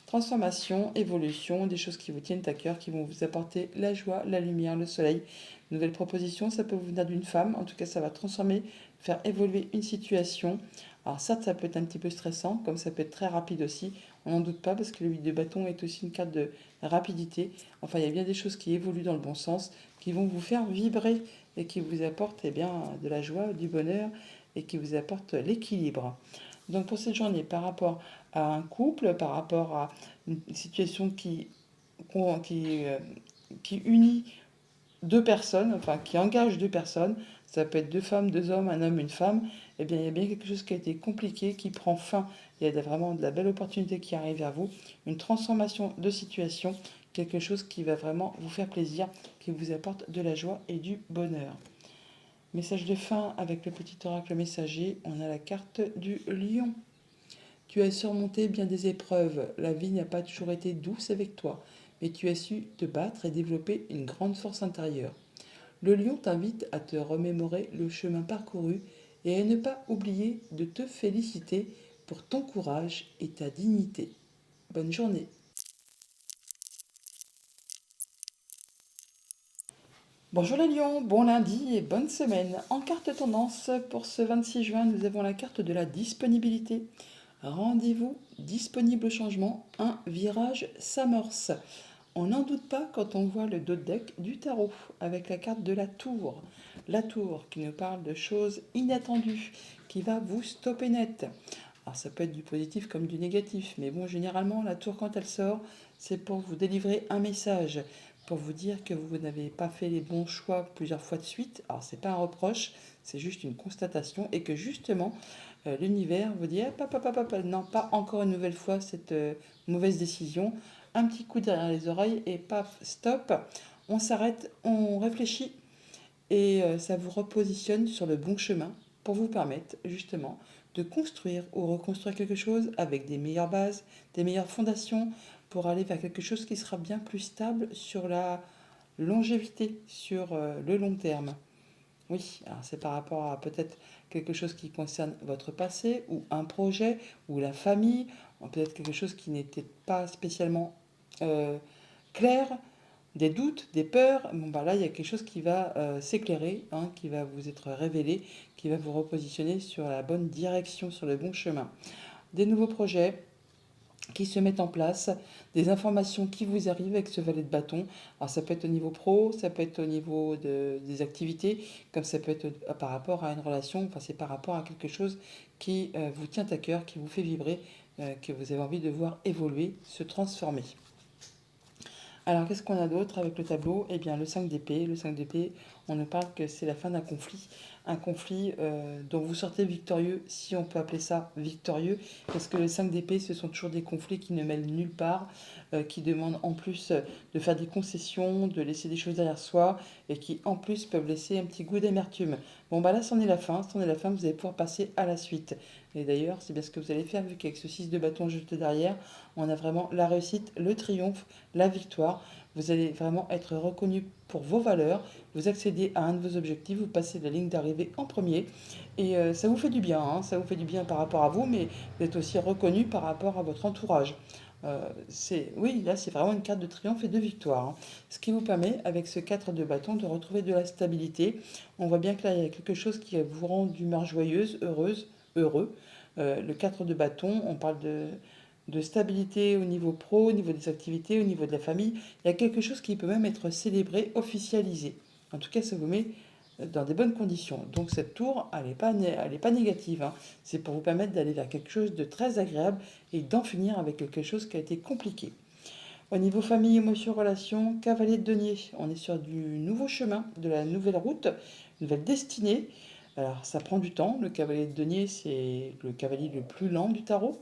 Transformation, évolution, des choses qui vous tiennent à cœur, qui vont vous apporter la joie, la lumière, le soleil. Nouvelle proposition, ça peut vous venir d'une femme. En tout cas, ça va transformer, faire évoluer une situation. Alors certes, ça peut être un petit peu stressant, comme ça peut être très rapide aussi. On n'en doute pas parce que le 8 de bâton est aussi une carte de rapidité. Enfin, il y a bien des choses qui évoluent dans le bon sens, qui vont vous faire vibrer et qui vous apportent bien, de la joie, du bonheur et qui vous apportent l'équilibre. Donc pour cette journée, par rapport à un couple, par rapport à une situation qui, euh, qui unit deux personnes, enfin qui engage deux personnes, ça peut être deux femmes, deux hommes, un homme, une femme, eh bien il y a bien quelque chose qui a été compliqué, qui prend fin. Il y a vraiment de la belle opportunité qui arrive vers vous, une transformation de situation, quelque chose qui va vraiment vous faire plaisir, qui vous apporte de la joie et du bonheur. Message de fin avec le petit oracle messager, on a la carte du lion. Tu as surmonté bien des épreuves, la vie n'a pas toujours été douce avec toi, mais tu as su te battre et développer une grande force intérieure. Le lion t'invite à te remémorer le chemin parcouru et à ne pas oublier de te féliciter pour ton courage et ta dignité. Bonne journée. Bonjour les lions, bon lundi et bonne semaine. En carte tendance, pour ce 26 juin, nous avons la carte de la disponibilité. Rendez-vous disponible au changement, un virage s'amorce. On n'en doute pas quand on voit le dos de deck du tarot avec la carte de la tour. La tour qui nous parle de choses inattendues, qui va vous stopper net. Alors ça peut être du positif comme du négatif, mais bon, généralement, la tour quand elle sort, c'est pour vous délivrer un message, pour vous dire que vous n'avez pas fait les bons choix plusieurs fois de suite. Alors c'est pas un reproche, c'est juste une constatation et que justement, l'univers vous dit, hop, hop, hop, hop, non, pas encore une nouvelle fois cette mauvaise décision. Un petit coup derrière les oreilles et paf, stop. On s'arrête, on réfléchit et ça vous repositionne sur le bon chemin pour vous permettre justement de construire ou reconstruire quelque chose avec des meilleures bases, des meilleures fondations pour aller vers quelque chose qui sera bien plus stable sur la longévité, sur le long terme. Oui, alors c'est par rapport à peut-être quelque chose qui concerne votre passé ou un projet ou la famille, ou peut-être quelque chose qui n'était pas spécialement euh, clair, des doutes, des peurs. Bon, bah là, il y a quelque chose qui va s'éclairer, qui va vous être révélé, qui va vous repositionner sur la bonne direction, sur le bon chemin. Des nouveaux projets qui se mettent en place, des informations qui vous arrivent avec ce valet de bâton. Alors ça peut être au niveau pro, ça peut être au niveau des activités, comme ça peut être par rapport à une relation, enfin c'est par rapport à quelque chose qui vous tient à cœur, qui vous fait vibrer, que vous avez envie de voir évoluer, se transformer. Alors, qu'est-ce qu'on a d'autre avec le tableau? Eh bien, le 5 d'épée. Le 5 d'épée, on nous parle que c'est la fin d'un conflit. Un conflit dont vous sortez victorieux, si on peut appeler ça victorieux, parce que le 5 d'épée, ce sont toujours des conflits qui ne mènent nulle part, qui demandent en plus de faire des concessions, de laisser des choses derrière soi, et qui en plus peuvent laisser un petit goût d'amertume. Bon, bah là, c'en est la fin. C'en est la fin, vous allez pouvoir passer à la suite. Et d'ailleurs, c'est bien ce que vous allez faire, vu qu'avec ce 6 de bâton jeté derrière, on a vraiment la réussite, le triomphe, la victoire. Vous allez vraiment être reconnu pour vos valeurs, vous accédez à un de vos objectifs, vous passez la ligne d'arrivée en premier et ça vous fait du bien, hein, ça vous fait du bien par rapport à vous, mais vous êtes aussi reconnu par rapport à votre entourage. Oui, là c'est vraiment une carte de triomphe et de victoire, hein. Ce qui vous permet, avec ce 4 de bâton, de retrouver de la stabilité. On voit bien que là il y a quelque chose qui vous rend d'humeur joyeuse, heureuse, heureux. Le 4 de bâton, on parle de stabilité au niveau pro, au niveau des activités, au niveau de la famille. Il y a quelque chose qui peut même être célébré, officialisé. En tout cas, ça vous met dans des bonnes conditions. Donc cette tour, elle est pas négative, hein. C'est pour vous permettre d'aller vers quelque chose de très agréable et d'en finir avec quelque chose qui a été compliqué. Au niveau famille, émotions, relations, cavalier de denier, on est sur du nouveau chemin, de la nouvelle route, une nouvelle destinée. Alors ça prend du temps, le cavalier de denier c'est le cavalier le plus lent du tarot.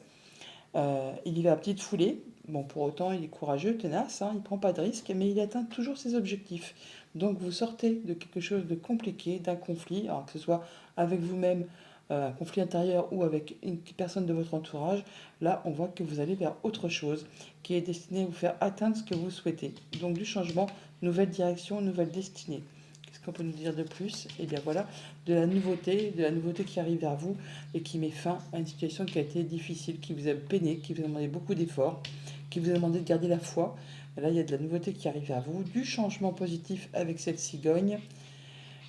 Il y va à petite foulée. Bon, pour autant, il est courageux, tenace, hein, il ne prend pas de risques, mais il atteint toujours ses objectifs. Donc, vous sortez de quelque chose de compliqué, d'un conflit, alors que ce soit avec vous-même, un conflit intérieur ou avec une personne de votre entourage. Là, on voit que vous allez vers autre chose qui est destiné à vous faire atteindre ce que vous souhaitez. Donc, du changement, nouvelle direction, nouvelle destinée. Qu'est-ce qu'on peut nous dire de plus? Eh bien voilà, de la nouveauté qui arrive vers vous et qui met fin à une situation qui a été difficile, qui vous a peiné, qui vous a demandé beaucoup d'efforts, qui vous a demandé de garder la foi. Et là, il y a de la nouveauté qui arrive vers vous, du changement positif avec cette cigogne.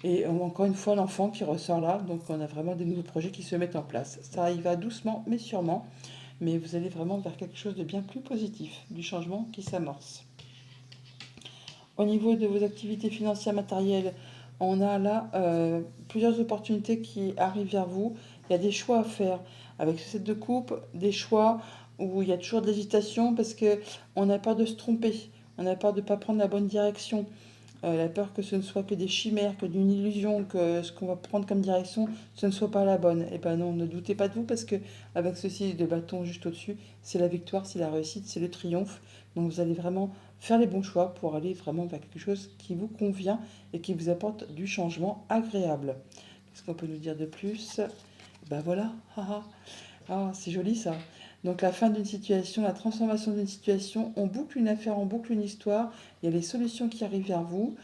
Et encore une fois, l'enfant qui ressort là. Donc, on a vraiment des nouveaux projets qui se mettent en place. Ça arrive doucement, mais sûrement. Mais vous allez vraiment vers quelque chose de bien plus positif, du changement qui s'amorce. Au niveau de vos activités financières matérielles, on a là plusieurs opportunités qui arrivent vers vous. Il y a des choix à faire. Avec ce set de coupe, des choix où il y a toujours de l'hésitation parce qu'on a peur de se tromper. On a peur de ne pas prendre la bonne direction. La peur que ce ne soit que des chimères, que d'une illusion, que ce qu'on va prendre comme direction, ce ne soit pas la bonne. Et ben non, ne doutez pas de vous parce que avec ceci de bâton juste au-dessus, c'est la victoire, c'est la réussite, c'est le triomphe. Donc vous allez vraiment faire les bons choix pour aller vraiment vers quelque chose qui vous convient et qui vous apporte du changement agréable. Qu'est-ce qu'on peut nous dire de plus? Ben voilà, ah, c'est joli ça. Donc la fin d'une situation, la transformation d'une situation, on boucle une affaire, on boucle une histoire, il y a les solutions qui arrivent vers vous.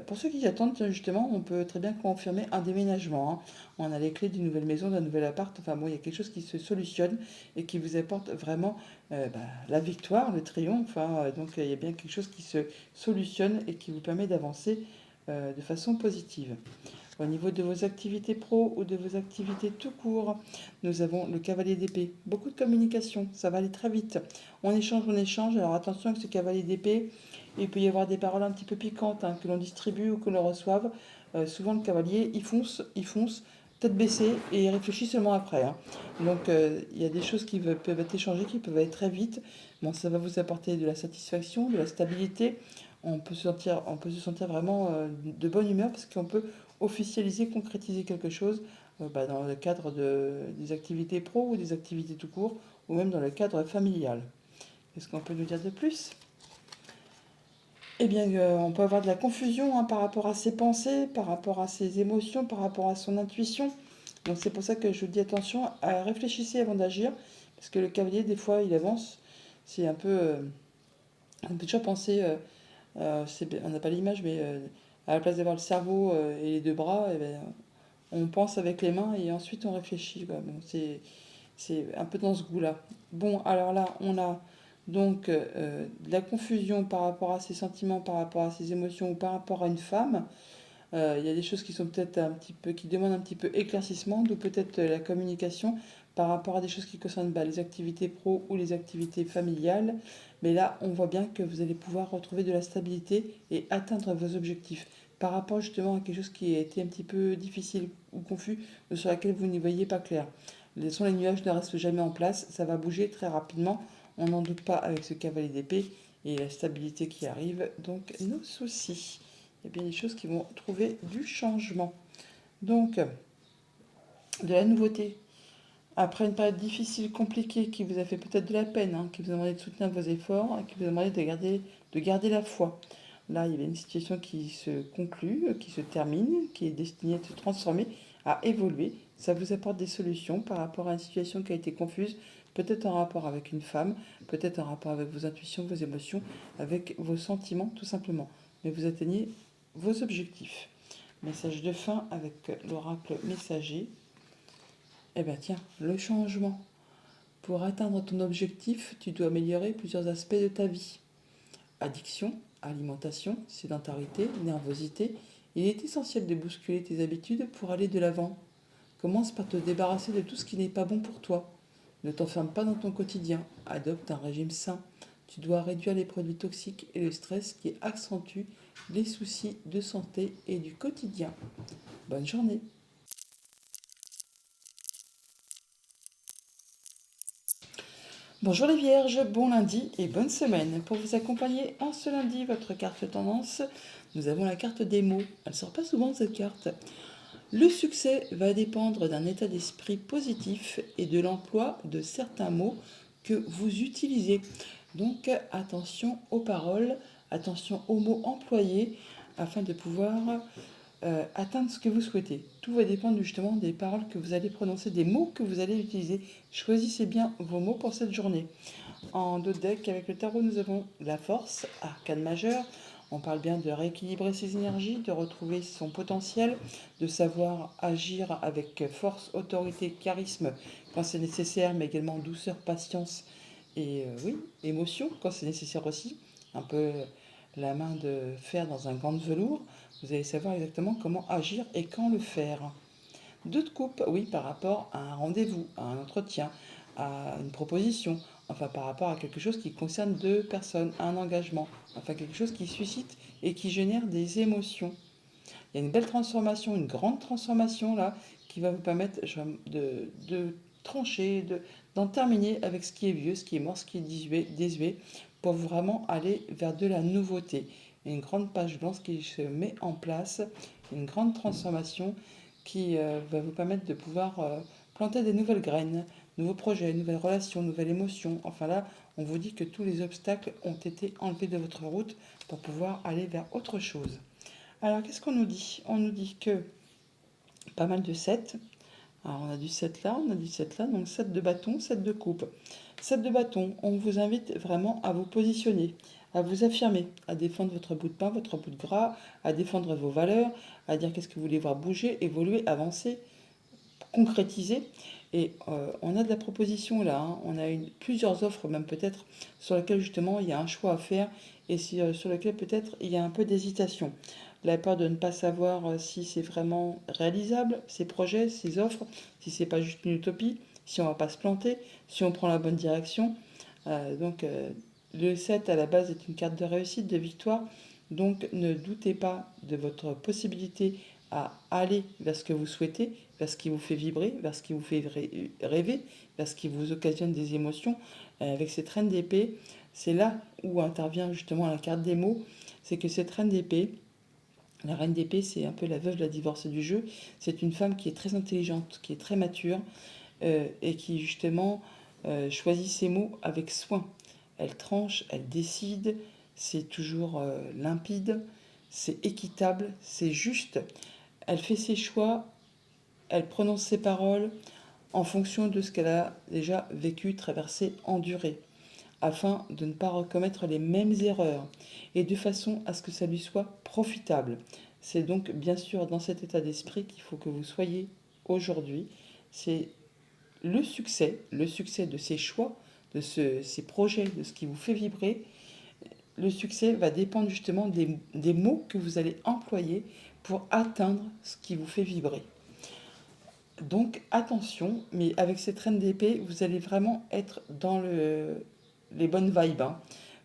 Pour ceux qui attendent, justement, on peut très bien confirmer un déménagement, hein. On a les clés d'une nouvelle maison, d'un nouvel appart, enfin bon, il y a quelque chose qui se solutionne et qui vous apporte vraiment la victoire, le triomphe, hein. Donc il y a bien quelque chose qui se solutionne et qui vous permet d'avancer de façon positive. Au niveau de vos activités pro ou de vos activités tout court, nous avons le cavalier d'épée. Beaucoup de communication, ça va aller très vite. On échange, on échange. Alors attention avec ce cavalier d'épée, il peut y avoir des paroles un petit peu piquantes, hein, que l'on distribue ou que l'on reçoive. Souvent le cavalier, il fonce, tête baissée et il réfléchit seulement après, hein. Donc il y a des choses qui peuvent être échangées, qui peuvent aller très vite. Bon, ça va vous apporter de la satisfaction, de la stabilité. On peut se sentir vraiment de bonne humeur parce qu'on peut officialiser, concrétiser quelque chose dans le cadre des activités pro ou des activités tout court, ou même dans le cadre familial. Qu'est-ce qu'on peut nous dire de plus? Eh bien, on peut avoir de la confusion, hein, par rapport à ses pensées, par rapport à ses émotions, par rapport à son intuition. Donc c'est pour ça que je vous dis attention, à réfléchissez avant d'agir, parce que le cavalier, des fois, il avance. C'est un peu... on peut déjà penser, on n'a pas l'image, mais à la place d'avoir le cerveau et les deux bras, eh ben, on pense avec les mains et ensuite on réfléchit, quoi. Bon, c'est un peu dans ce goût-là. Bon, alors là, on a donc de la confusion par rapport à ses sentiments, par rapport à ses émotions ou par rapport à une femme. Il y a des choses qui sont peut-être un petit peu, qui demandent un petit peu éclaircissement, d'où peut-être la communication par rapport à des choses qui concernent les activités pro ou les activités familiales. Mais là, on voit bien que vous allez pouvoir retrouver de la stabilité et atteindre vos objectifs par rapport justement à quelque chose qui a été un petit peu difficile ou confus, ou sur laquelle vous n'y voyez pas clair. Les nuages ne restent jamais en place, ça va bouger très rapidement, on n'en doute pas avec ce cavalier d'épée et la stabilité qui arrive, donc nos soucis. Il y a bien des choses qui vont trouver du changement. Donc, de la nouveauté. Après une période difficile, compliquée, qui vous a fait peut-être de la peine, hein, qui vous a demandé de soutenir vos efforts, hein, qui vous a demandé de garder la foi. Là, il y avait une situation qui se conclut, qui se termine, qui est destinée à se transformer à évoluer. Ça vous apporte des solutions par rapport à une situation qui a été confuse, peut-être en rapport avec une femme, peut-être en rapport avec vos intuitions, vos émotions, avec vos sentiments tout simplement. Mais vous atteignez vos objectifs. Message de fin avec l'oracle messager. Eh bien tiens, le changement. Pour atteindre ton objectif, tu dois améliorer plusieurs aspects de ta vie. Addiction, alimentation, sédentarité, nervosité. Il est essentiel de bousculer tes habitudes pour aller de l'avant. Commence par te débarrasser de tout ce qui n'est pas bon pour toi. Ne t'enferme pas dans ton quotidien. Adopte un régime sain. Tu dois réduire les produits toxiques et le stress qui accentuent les soucis de santé et du quotidien. Bonne journée. Bonjour les Vierges, bon lundi et bonne semaine. Pour vous accompagner en ce lundi, votre carte tendance, nous avons la carte des mots. Elle ne sort pas souvent cette carte. Le succès va dépendre d'un état d'esprit positif et de l'emploi de certains mots que vous utilisez. Donc attention aux paroles, attention aux mots employés afin de pouvoir atteindre ce que vous souhaitez. Tout va dépendre justement des paroles que vous allez prononcer, des mots que vous allez utiliser. Choisissez bien vos mots pour cette journée. En dos de deck, avec le tarot, nous avons la force, arcane majeur. On parle bien de rééquilibrer ses énergies, de retrouver son potentiel, de savoir agir avec force, autorité, charisme quand c'est nécessaire, mais également douceur, patience et oui, émotion quand c'est nécessaire aussi. Un peu la main de fer dans un gant de velours. Vous allez savoir exactement comment agir et quand le faire. Deux de coupe, oui, par rapport à un rendez-vous, à un entretien, à une proposition, enfin par rapport à quelque chose qui concerne deux personnes, un engagement, enfin quelque chose qui suscite et qui génère des émotions. Il y a une belle transformation, une grande transformation là, qui va vous permettre de trancher, d'en terminer avec ce qui est vieux, ce qui est mort, ce qui est désuet, pour vraiment aller vers de la nouveauté. Une grande page blanche qui se met en place, une grande transformation qui va vous permettre de pouvoir planter des nouvelles graines, nouveaux projets, nouvelles relations, nouvelles émotions. Enfin là, on vous dit que tous les obstacles ont été enlevés de votre route pour pouvoir aller vers autre chose. Alors, qu'est-ce qu'on nous dit? On nous dit que pas mal de 7. Alors, on a du 7 là, on a du 7 là, donc 7 de bâton, 7 de coupe. 7 de bâton, on vous invite vraiment à vous positionner, à vous affirmer, à défendre votre bout de pain, votre bout de gras, à défendre vos valeurs, à dire qu'est-ce que vous voulez voir bouger, évoluer, avancer, concrétiser. Et on a de la proposition là, hein. On a plusieurs offres même peut-être sur lesquelles justement il y a un choix à faire et sur lesquelles peut-être il y a un peu d'hésitation. La peur de ne pas savoir si c'est vraiment réalisable, ces projets, ces offres, si c'est pas juste une utopie, si on va pas se planter, si on prend la bonne direction. Donc le 7 à la base est une carte de réussite, de victoire. Donc ne doutez pas de votre possibilité à aller vers ce que vous souhaitez, vers ce qui vous fait vibrer, vers ce qui vous fait rêver, vers ce qui vous occasionne des émotions. Avec cette reine d'épée, c'est là où intervient justement la carte des mots. C'est que cette reine d'épée, la reine d'épée, c'est un peu la veuve de la divorcée du jeu. C'est une femme qui est très intelligente, qui est très mature et qui justement choisit ses mots avec soin. Elle tranche, elle décide, c'est toujours limpide, c'est équitable, c'est juste. Elle fait ses choix, elle prononce ses paroles en fonction de ce qu'elle a déjà vécu, traversé, enduré, afin de ne pas recommettre les mêmes erreurs et de façon à ce que ça lui soit profitable. C'est donc bien sûr dans cet état d'esprit qu'il faut que vous soyez aujourd'hui. C'est le succès de ces choix, de ces projets, de ce qui vous fait vibrer. Le succès va dépendre justement des mots que vous allez employer pour atteindre ce qui vous fait vibrer. Donc attention, mais avec cette reine d'épée, vous allez vraiment être dans les bonnes vibes, hein.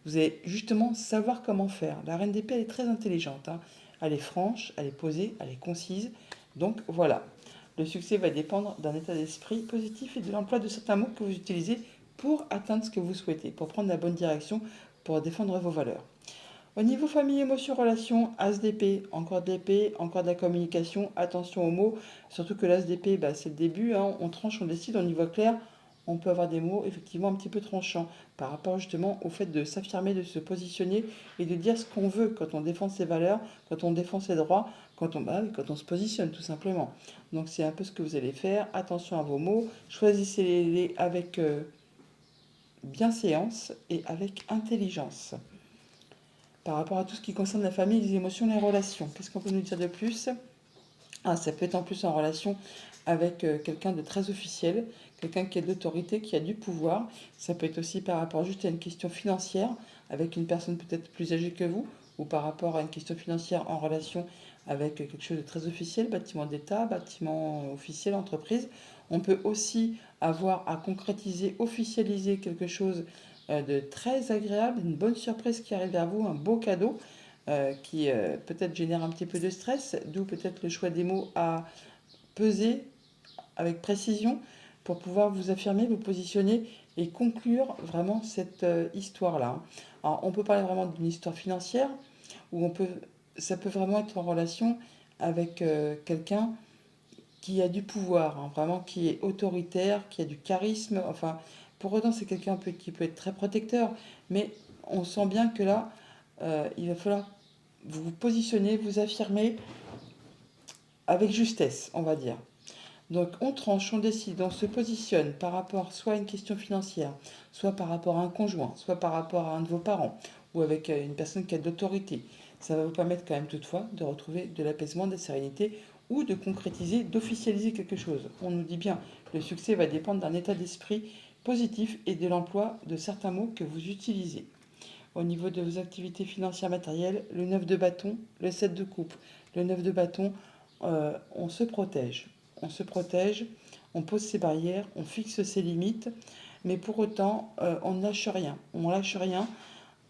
Vous allez justement savoir comment faire. La reine d'épée, elle est très intelligente, hein. Elle est franche, elle est posée, elle est concise. Donc voilà, le succès va dépendre d'un état d'esprit positif et de l'emploi de certains mots que vous utilisez pour atteindre ce que vous souhaitez, pour prendre la bonne direction, pour défendre vos valeurs. Au niveau famille, émotion, relation, as d'épée, encore de la communication, attention aux mots, surtout que l'as d'épée, bah, c'est le début, hein, on tranche, on décide, on y voit clair, on peut avoir des mots effectivement un petit peu tranchants par rapport justement au fait de s'affirmer, de se positionner et de dire ce qu'on veut quand on défend ses valeurs, quand on défend ses droits, quand on se positionne tout simplement. Donc c'est un peu ce que vous allez faire. Attention à vos mots, choisissez-les avec bienséance et avec intelligence. Par rapport à tout ce qui concerne la famille, les émotions, les relations, qu'est-ce qu'on peut nous dire de plus? Ah, ça peut être en plus en relation avec quelqu'un de très officiel, quelqu'un qui a de l'autorité, qui a du pouvoir. Ça peut être aussi par rapport juste à une question financière, avec une personne peut-être plus âgée que vous, ou par rapport à une question financière en relation avec quelque chose de très officiel, bâtiment d'État, bâtiment officiel, entreprise. On peut aussi avoir à concrétiser, officialiser quelque chose de très agréable, une bonne surprise qui arrive vers vous, un beau cadeau qui peut-être génère un petit peu de stress, d'où peut-être le choix des mots à peser avec précision pour pouvoir vous affirmer, vous positionner et conclure vraiment cette histoire-là. Alors, on peut parler vraiment d'une histoire financière, où ça peut vraiment être en relation avec quelqu'un qui a du pouvoir, hein, vraiment qui est autoritaire, qui a du charisme. Enfin, pour autant, c'est quelqu'un qui peut être très protecteur, mais on sent bien que là, il va falloir vous vous positionnez, vous affirmez avec justesse, on va dire. Donc on tranche, on décide, on se positionne par rapport soit à une question financière, soit par rapport à un conjoint, soit par rapport à un de vos parents, ou avec une personne qui a de l'autorité. Ça va vous permettre quand même toutefois de retrouver de l'apaisement, de la sérénité, ou de concrétiser, d'officialiser quelque chose. On nous dit bien, le succès va dépendre d'un état d'esprit positif et de l'emploi de certains mots que vous utilisez. Au niveau de vos activités financières matérielles, le 9 de bâton, le 7 de coupe. Le 9 de bâton, on se protège. On se protège, on pose ses barrières, on fixe ses limites, mais pour autant, on ne lâche rien. On lâche rien,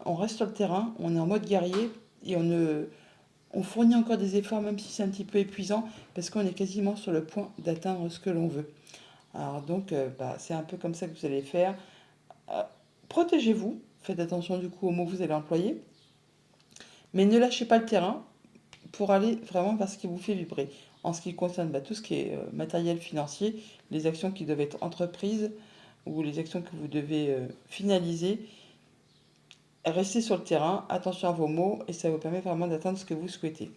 on reste sur le terrain, on est en mode guerrier et on fournit encore des efforts, même si c'est un petit peu épuisant, parce qu'on est quasiment sur le point d'atteindre ce que l'on veut. Alors donc, c'est un peu comme ça que vous allez faire. Euh, Protégez-vous, faites attention du coup aux mots que vous allez employer, mais ne lâchez pas le terrain pour aller vraiment vers ce qui vous fait vibrer. En ce qui concerne tout ce qui est matériel financier, les actions qui doivent être entreprises ou les actions que vous devez finaliser, restez sur le terrain, attention à vos mots et ça vous permet vraiment d'atteindre ce que vous souhaitez.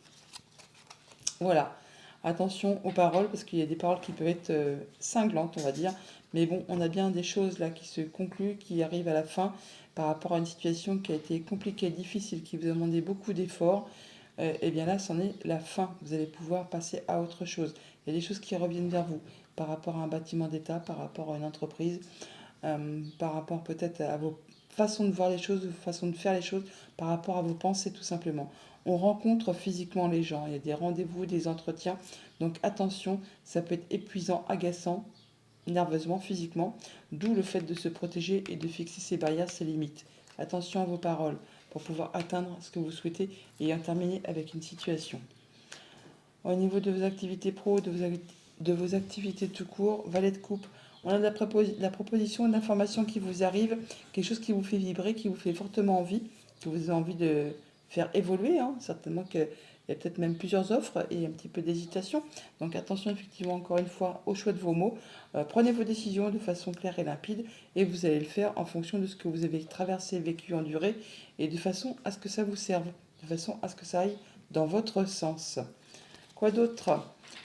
Voilà. Attention aux paroles parce qu'il y a des paroles qui peuvent être cinglantes, on va dire. Mais bon, on a bien des choses là qui se concluent, qui arrivent à la fin par rapport à une situation qui a été compliquée, difficile, qui vous a demandé beaucoup d'efforts. Et bien là, c'en est la fin. Vous allez pouvoir passer à autre chose. Il y a des choses qui reviennent vers vous par rapport à un bâtiment d'État, par rapport à une entreprise, par rapport peut-être à vos façons de voir les choses, vos façons de faire les choses, par rapport à vos pensées tout simplement. On rencontre physiquement les gens, il y a des rendez-vous, des entretiens, donc attention, ça peut être épuisant, agaçant, nerveusement, physiquement, d'où le fait de se protéger et de fixer ses barrières, ses limites. Attention à vos paroles pour pouvoir atteindre ce que vous souhaitez et en terminer avec une situation. Au niveau de vos activités pro, de vos activités tout court, valet de coupe, on a de la proposition d'information qui vous arrive, quelque chose qui vous fait vibrer, qui vous fait fortement envie, que vous avez envie de faire évoluer. Hein. Certainement qu'il y a peut-être même plusieurs offres et un petit peu d'hésitation. Donc attention effectivement encore une fois au choix de vos mots. Prenez vos décisions de façon claire et limpide et vous allez le faire en fonction de ce que vous avez traversé, vécu, enduré et de façon à ce que ça vous serve, de façon à ce que ça aille dans votre sens. Quoi d'autre?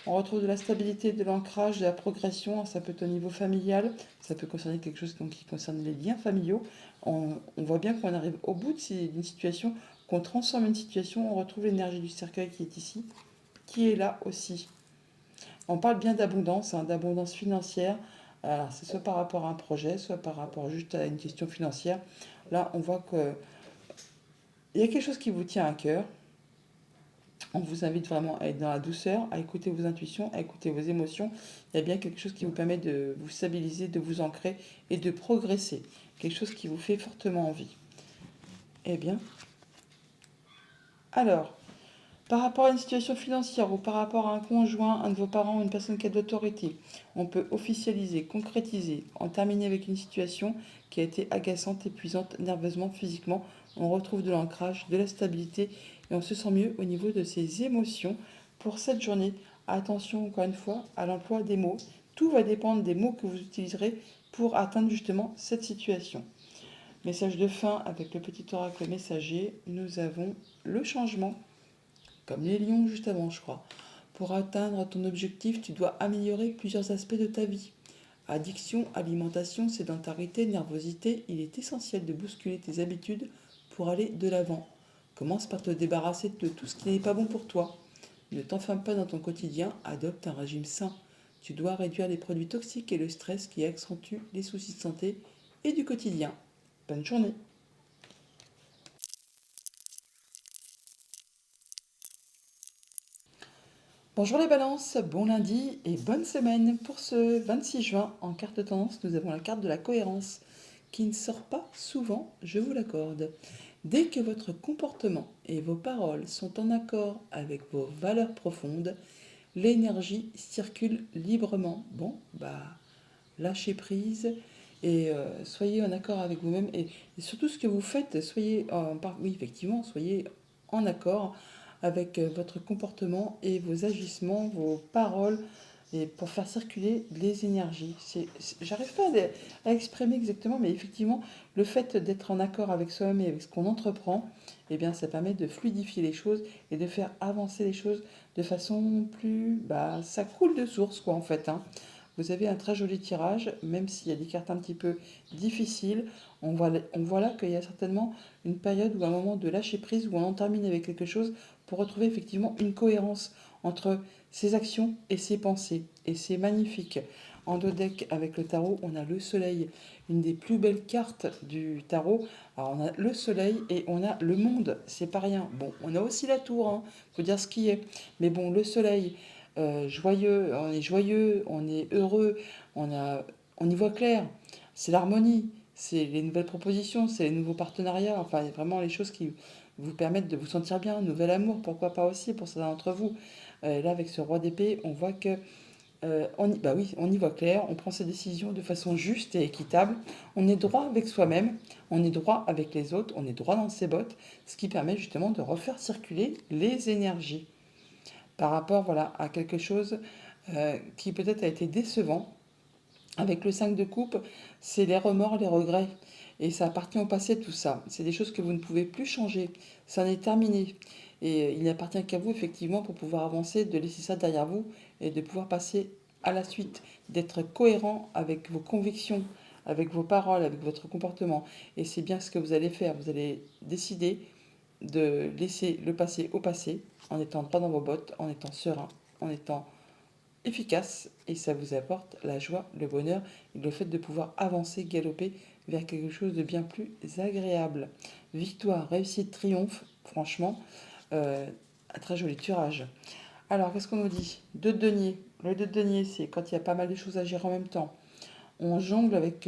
On retrouve de la stabilité, de l'ancrage, de la progression. Ça peut être au niveau familial, ça peut concerner quelque chose qui concerne les liens familiaux. On voit bien qu'on arrive au bout d'une situation, qu'on transforme une situation, on retrouve l'énergie du cercueil qui est ici, qui est là aussi. On parle bien d'abondance, hein, d'abondance financière. Alors, c'est soit par rapport à un projet, soit par rapport juste à une question financière. Là, on voit qu'il y a quelque chose qui vous tient à cœur. On vous invite vraiment à être dans la douceur, à écouter vos intuitions, à écouter vos émotions. Il y a bien quelque chose qui vous permet de vous stabiliser, de vous ancrer et de progresser. Quelque chose qui vous fait fortement envie. Eh bien, alors, par rapport à une situation financière ou par rapport à un conjoint, un de vos parents ou une personne qui a de l'autorité, on peut officialiser, concrétiser, en terminer avec une situation qui a été agaçante, épuisante, nerveusement, physiquement. On retrouve de l'ancrage, de la stabilité et on se sent mieux au niveau de ses émotions pour cette journée. Attention encore une fois à l'emploi des mots. tout va dépendre des mots que vous utiliserez pour atteindre justement cette situation. Message de fin avec le petit oracle messager, nous avons le changement, comme les lions juste avant je crois. Pour atteindre ton objectif, tu dois améliorer plusieurs aspects de ta vie. Addiction, alimentation, sédentarité, nervosité, il est essentiel de bousculer tes habitudes pour aller de l'avant. Commence par te débarrasser de tout ce qui n'est pas bon pour toi. Ne t'enferme pas dans ton quotidien, adopte un régime sain. Tu dois réduire les produits toxiques et le stress qui accentuent les soucis de santé et du quotidien. Bonne journée. Bonjour les balances, bon lundi et bonne semaine. Pour ce 26 juin, en carte de tendance, nous avons la carte de la cohérence qui ne sort pas souvent, je vous l'accorde. Dès que votre comportement et vos paroles sont en accord avec vos valeurs profondes, l'énergie circule librement. Bon, lâchez prise et soyez en accord avec vous-même et surtout ce que vous faites, oui effectivement, soyez en accord avec votre comportement et vos agissements, vos paroles, et pour faire circuler les énergies. J'arrive pas à exprimer exactement, mais effectivement, le fait d'être en accord avec soi-même et avec ce qu'on entreprend, eh bien, ça permet de fluidifier les choses et de faire avancer les choses de façon plus... ça coule de source, quoi, en fait, hein. Vous avez un très joli tirage, même s'il y a des cartes un petit peu difficiles. On voit là qu'il y a certainement une période ou un moment de lâcher prise où on en termine avec quelque chose pour retrouver effectivement une cohérence entre ses actions et ses pensées. Et c'est magnifique. En dos deck avec le tarot, on a le soleil, une des plus belles cartes du tarot. Alors on a le soleil et on a le monde, c'est pas rien. Bon, on a aussi la tour, hein, faut dire ce qui est. Mais bon, le soleil, joyeux, on est heureux, on y voit clair. C'est l'harmonie, c'est les nouvelles propositions, c'est les nouveaux partenariats, enfin vraiment les choses qui vous permettent de vous sentir bien, un nouvel amour, pourquoi pas aussi pour certains d'entre vous. Là avec ce roi d'épée, on voit que on y voit clair, on prend ses décisions de façon juste et équitable, on est droit avec soi-même, on est droit avec les autres, on est droit dans ses bottes, ce qui permet justement de refaire circuler les énergies par rapport voilà, à quelque chose qui peut-être a été décevant. Avec le 5 de coupe, c'est les remords, les regrets. Et ça appartient au passé tout ça. C'est des choses que vous ne pouvez plus changer. Ça en est terminé. Et il n'appartient qu'à vous, effectivement, pour pouvoir avancer, de laisser ça derrière vous et de pouvoir passer à la suite, d'être cohérent avec vos convictions, avec vos paroles, avec votre comportement. Et c'est bien ce que vous allez faire. Vous allez décider de laisser le passé au passé, en étant droit dans vos bottes, en étant serein, en étant efficace, et ça vous apporte la joie, le bonheur et le fait de pouvoir avancer, galoper vers quelque chose de bien plus agréable. Victoire, réussite, triomphe, franchement, un très joli tirage. Alors, qu'est-ce qu'on nous dit? Deux de denier. Le 2 de denier, c'est quand il y a pas mal de choses à gérer en même temps. On jongle avec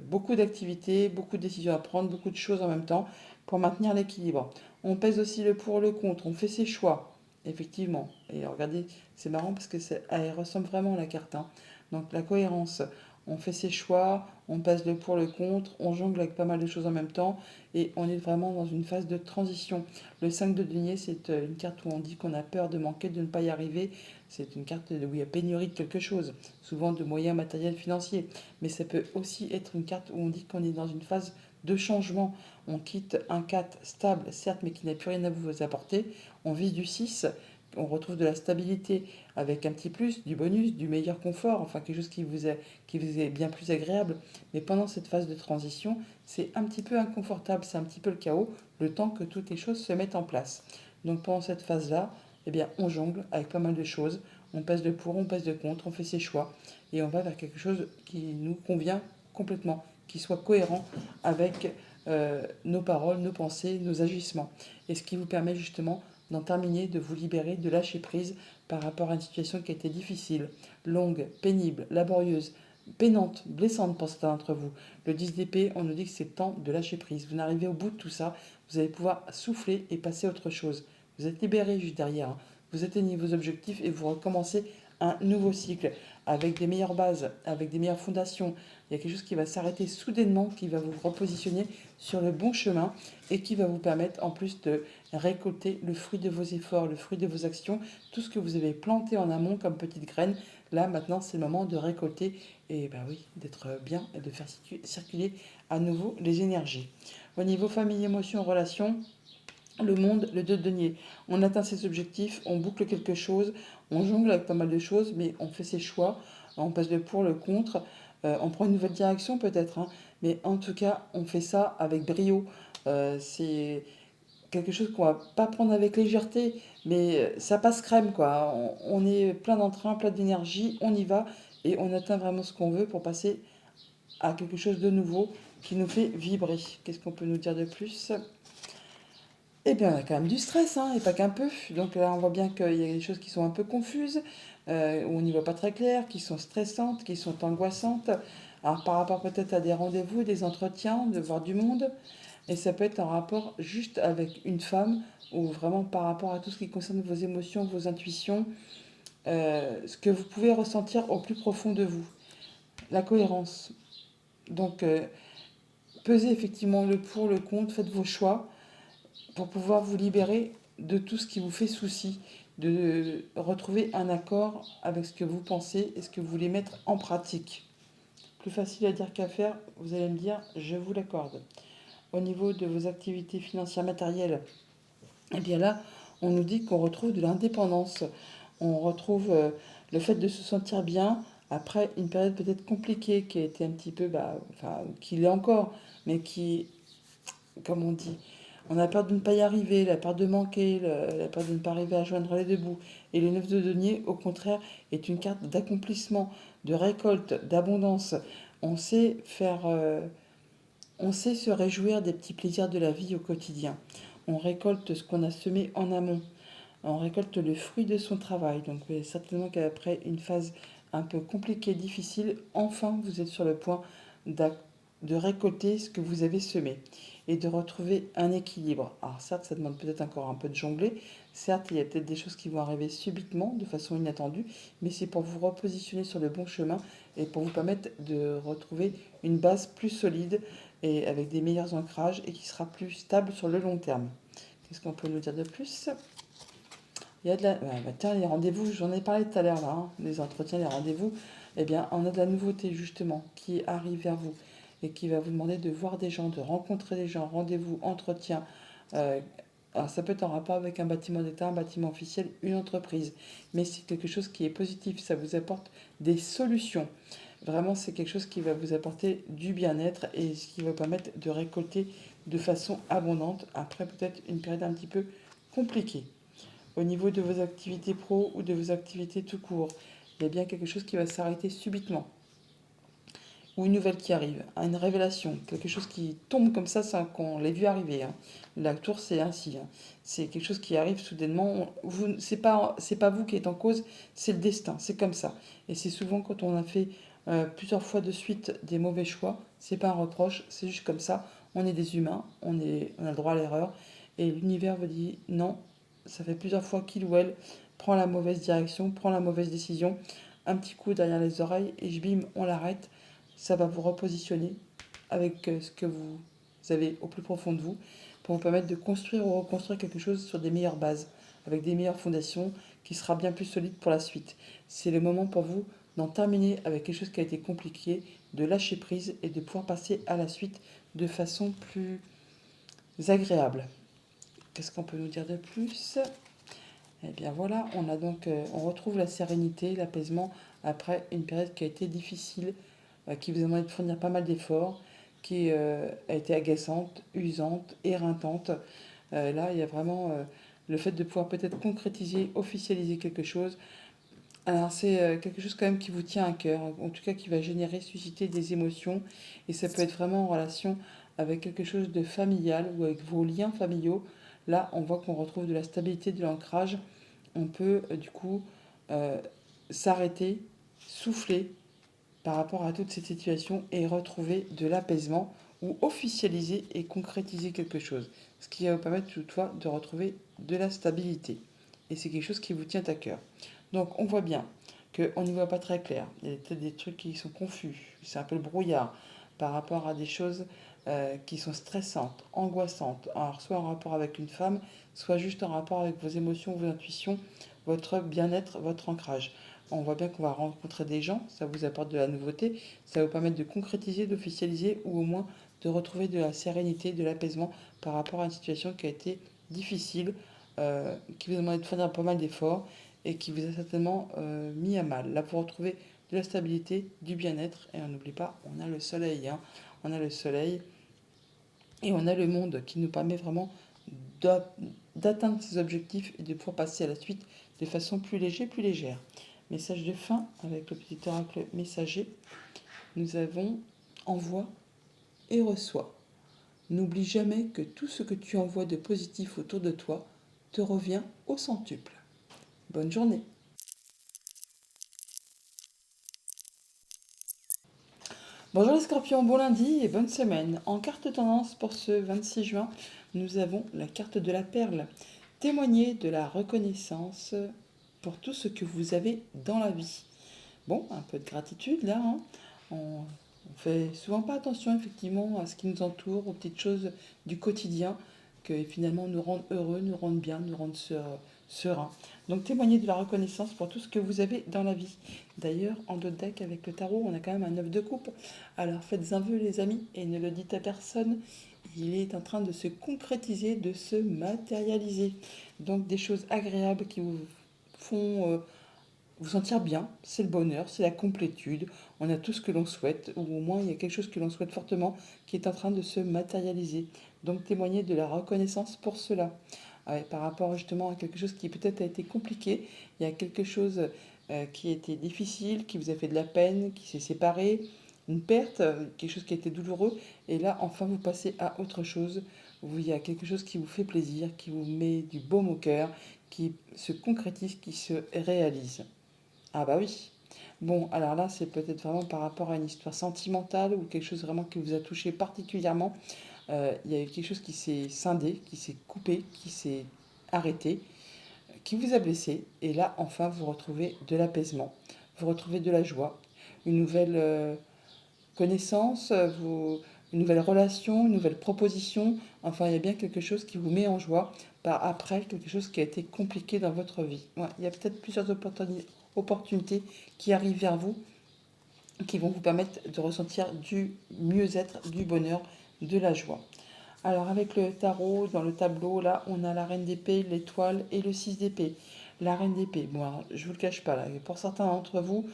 beaucoup d'activités, beaucoup de décisions à prendre, beaucoup de choses en même temps pour maintenir l'équilibre. On pèse aussi le pour, le contre, on fait ses choix, effectivement. Et regardez, c'est marrant parce que elle ressemble vraiment à la carte, hein. Donc la cohérence, on fait ses choix, on pèse le pour, le contre, on jongle avec pas mal de choses en même temps et on est vraiment dans une phase de transition. Le 5 de denier, c'est une carte où on dit qu'on a peur de manquer, de ne pas y arriver. C'est une carte où il y a pénurie de quelque chose, souvent de moyens matériels financiers. Mais ça peut aussi être une carte où on dit qu'on est dans une phase de changement. On quitte un 4 stable, certes, mais qui n'a plus rien à vous apporter. On vise du 6, on retrouve de la stabilité avec un petit plus, du bonus, du meilleur confort, enfin quelque chose qui vous est bien plus agréable. Mais pendant cette phase de transition, c'est un petit peu inconfortable, c'est un petit peu le chaos, le temps que toutes les choses se mettent en place. Donc pendant cette phase-là, eh bien, on jongle avec pas mal de choses. On passe de pour, on passe de contre, on fait ses choix. Et on va vers quelque chose qui nous convient complètement, qui soit cohérent avec nos paroles, nos pensées, nos agissements. Et ce qui vous permet justement d'en terminer, de vous libérer, de lâcher prise par rapport à une situation qui a été difficile, longue, pénible, laborieuse, peinante, blessante pour certains d'entre vous. Le 10 d'épée, on nous dit que c'est temps de lâcher prise. Vous n'arrivez au bout de tout ça, vous allez pouvoir souffler et passer à autre chose. Vous êtes libéré juste derrière, hein. Vous atteignez vos objectifs et vous recommencez un nouveau cycle avec des meilleures bases, avec des meilleures fondations. Il y a quelque chose qui va s'arrêter soudainement, qui va vous repositionner sur le bon chemin et qui va vous permettre en plus de récolter le fruit de vos efforts, le fruit de vos actions, tout ce que vous avez planté en amont comme petites graines. Là, maintenant, c'est le moment de récolter et ben oui, d'être bien et de faire circuler à nouveau les énergies. Au niveau famille, émotions, relations, le monde, le deux de denier. On atteint ses objectifs, on boucle quelque chose, on jongle avec pas mal de choses, mais on fait ses choix, on passe le pour, le contre, on prend une nouvelle direction peut-être, hein, mais en tout cas, on fait ça avec brio. C'est quelque chose qu'on va pas prendre avec légèreté, mais ça passe crème, quoi. On est plein d'entrain, plein d'énergie, on y va, et on atteint vraiment ce qu'on veut pour passer à quelque chose de nouveau qui nous fait vibrer. Qu'est-ce qu'on peut nous dire de plus? Eh bien, on a quand même du stress, hein, et pas qu'un peu. Donc là, on voit bien qu'il y a des choses qui sont un peu confuses, où on n'y voit pas très clair, qui sont stressantes, qui sont angoissantes. Alors, par rapport peut-être à des rendez-vous, des entretiens, de voir du monde. Et ça peut être en rapport juste avec une femme, ou vraiment par rapport à tout ce qui concerne vos émotions, vos intuitions, ce que vous pouvez ressentir au plus profond de vous. La cohérence. Donc, pesez effectivement le pour, le contre, faites vos choix pour pouvoir vous libérer de tout ce qui vous fait souci, de retrouver un accord avec ce que vous pensez et ce que vous voulez mettre en pratique. Plus facile à dire qu'à faire, vous allez me dire, je vous l'accorde. Au niveau de vos activités financières matérielles, eh bien là, on nous dit qu'on retrouve de l'indépendance. On retrouve le fait de se sentir bien après une période peut-être compliquée qui a été un petit peu, enfin, qui l'est encore, mais qui, comme on dit, on a peur de ne pas y arriver, la peur de manquer, la peur de ne pas arriver à joindre les deux bouts. Et le 9 de denier, au contraire, est une carte d'accomplissement, de récolte, d'abondance. On sait faire, on sait se réjouir des petits plaisirs de la vie au quotidien. On récolte ce qu'on a semé en amont. On récolte le fruit de son travail. Donc certainement qu'après une phase un peu compliquée, difficile, enfin vous êtes sur le point de récolter ce que vous avez semé et de retrouver un équilibre. Alors certes, ça demande peut-être encore un peu de jongler. Certes, il y a peut-être des choses qui vont arriver subitement, de façon inattendue, mais c'est pour vous repositionner sur le bon chemin et pour vous permettre de retrouver une base plus solide et avec des meilleurs ancrages et qui sera plus stable sur le long terme. Qu'est-ce qu'on peut nous dire de plus? Il y a de la... tiens, les rendez-vous, j'en ai parlé tout à l'heure là, hein, les entretiens, les rendez-vous. Eh bien, on a de la nouveauté justement qui arrive vers vous et qui va vous demander de voir des gens, de rencontrer des gens, rendez-vous, entretien. Euh, alors ça peut être en rapport avec un bâtiment d'État, un bâtiment officiel, une entreprise, mais c'est quelque chose qui est positif, ça vous apporte des solutions. Vraiment, c'est quelque chose qui va vous apporter du bien-être et ce qui va vous permettre de récolter de façon abondante après peut-être une période un petit peu compliquée. Au niveau de vos activités pro ou de vos activités tout court, il y a bien quelque chose qui va s'arrêter subitement. Ou une nouvelle qui arrive, une révélation, quelque chose qui tombe comme ça sans qu'on l'ait vu arriver, hein. La tour, c'est ainsi, hein. C'est quelque chose qui arrive soudainement. C'est pas vous qui êtes en cause, c'est le destin, c'est comme ça. Et c'est souvent quand on a fait plusieurs fois de suite des mauvais choix, c'est pas un reproche, c'est juste comme ça. On est des humains, on a le droit à l'erreur. Et l'univers vous dit non, ça fait plusieurs fois qu'il ou elle prend la mauvaise direction, prend la mauvaise décision. Un petit coup derrière les oreilles et bim, on l'arrête. Ça va vous repositionner avec ce que vous avez au plus profond de vous pour vous permettre de construire ou reconstruire quelque chose sur des meilleures bases, avec des meilleures fondations qui sera bien plus solide pour la suite. C'est le moment pour vous d'en terminer avec quelque chose qui a été compliqué, de lâcher prise et de pouvoir passer à la suite de façon plus agréable. Qu'est-ce qu'on peut nous dire de plus? Eh bien voilà, on retrouve la sérénité, l'apaisement après une période qui a été difficile, qui vous a demandé de fournir pas mal d'efforts, qui a été agaçante, usante, éreintante. Là, il y a vraiment le fait de pouvoir peut-être concrétiser, officialiser quelque chose. Alors c'est quelque chose quand même qui vous tient à cœur, en tout cas qui va générer, susciter des émotions, et ça peut être vraiment en relation avec quelque chose de familial ou avec vos liens familiaux. Là, on voit qu'on retrouve de la stabilité, de l'ancrage. On peut du coup euh, s'arrêter, souffler par rapport à toute cette situation et retrouver de l'apaisement ou officialiser et concrétiser quelque chose. Ce qui va vous permettre toutefois de retrouver de la stabilité. Et c'est quelque chose qui vous tient à cœur. Donc on voit bien qu'on n'y voit pas très clair. Il y a peut-être des trucs qui sont confus, c'est un peu le brouillard par rapport à des choses qui sont stressantes, angoissantes. Alors, soit en rapport avec une femme, soit juste en rapport avec vos émotions, vos intuitions, votre bien-être, votre ancrage. On voit bien qu'on va rencontrer des gens, ça vous apporte de la nouveauté, ça va vous permettre de concrétiser, d'officialiser ou au moins de retrouver de la sérénité, de l'apaisement par rapport à une situation qui a été difficile, qui vous a demandé de faire pas mal d'efforts et qui vous a certainement mis à mal. Là, pour retrouver de la stabilité, du bien-être, et on n'oublie pas, on a le soleil, hein. On a le soleil et on a le monde qui nous permet vraiment d'atteindre ces objectifs et de pouvoir passer à la suite de façon plus légère, plus légère. Message de fin avec le petit oracle messager. Nous avons envoie et reçoit. N'oublie jamais que tout ce que tu envoies de positif autour de toi te revient au centuple. Bonne journée. Bonjour les scorpions, bon lundi et bonne semaine. En carte tendance pour ce 26 juin, nous avons la carte de la perle. Témoignez de la reconnaissance pour tout ce que vous avez dans la vie. Bon, un peu de gratitude là, hein. On fait souvent pas attention effectivement à ce qui nous entoure, aux petites choses du quotidien que finalement nous rendent heureux, nous rendent bien, nous rendent sereins. Donc témoignez de la reconnaissance pour tout ce que vous avez dans la vie. D'ailleurs, en d'autres deck avec le tarot, on a quand même un 9 de coupe. Alors faites un vœu les amis et ne le dites à personne. Il est en train de se concrétiser, de se matérialiser. Donc des choses agréables qui vous font vous sentir bien, c'est le bonheur, c'est la complétude. On a tout ce que l'on souhaite, ou au moins il y a quelque chose que l'on souhaite fortement qui est en train de se matérialiser. Donc témoigner de la reconnaissance pour cela. Ouais, par rapport justement à quelque chose qui peut-être a été compliqué, il y a quelque chose qui a été difficile, qui vous a fait de la peine, qui s'est séparé, une perte, quelque chose qui a été douloureux, et là enfin vous passez à autre chose, où il y a quelque chose qui vous fait plaisir, qui vous met du baume au cœur, qui se concrétise, qui se réalise. Ah bah oui. Bon, alors là, c'est peut-être vraiment par rapport à une histoire sentimentale ou quelque chose vraiment qui vous a touché particulièrement. Il y a eu quelque chose qui s'est scindé, qui s'est coupé, qui s'est arrêté, qui vous a blessé. Et là, enfin, vous retrouvez de l'apaisement, vous retrouvez de la joie, une nouvelle connaissance, une nouvelle relation, une nouvelle proposition. Enfin, il y a bien quelque chose qui vous met en joie par après quelque chose qui a été compliqué dans votre vie. Ouais, il y a peut-être plusieurs opportunités qui arrivent vers vous, qui vont vous permettre de ressentir du mieux-être, du bonheur, de la joie. Alors avec le tarot, dans le tableau, là, on a la reine d'épée, l'étoile et le 6 d'épée. La reine d'épée, bon, alors, je ne vous le cache pas, là, pour certains d'entre vous,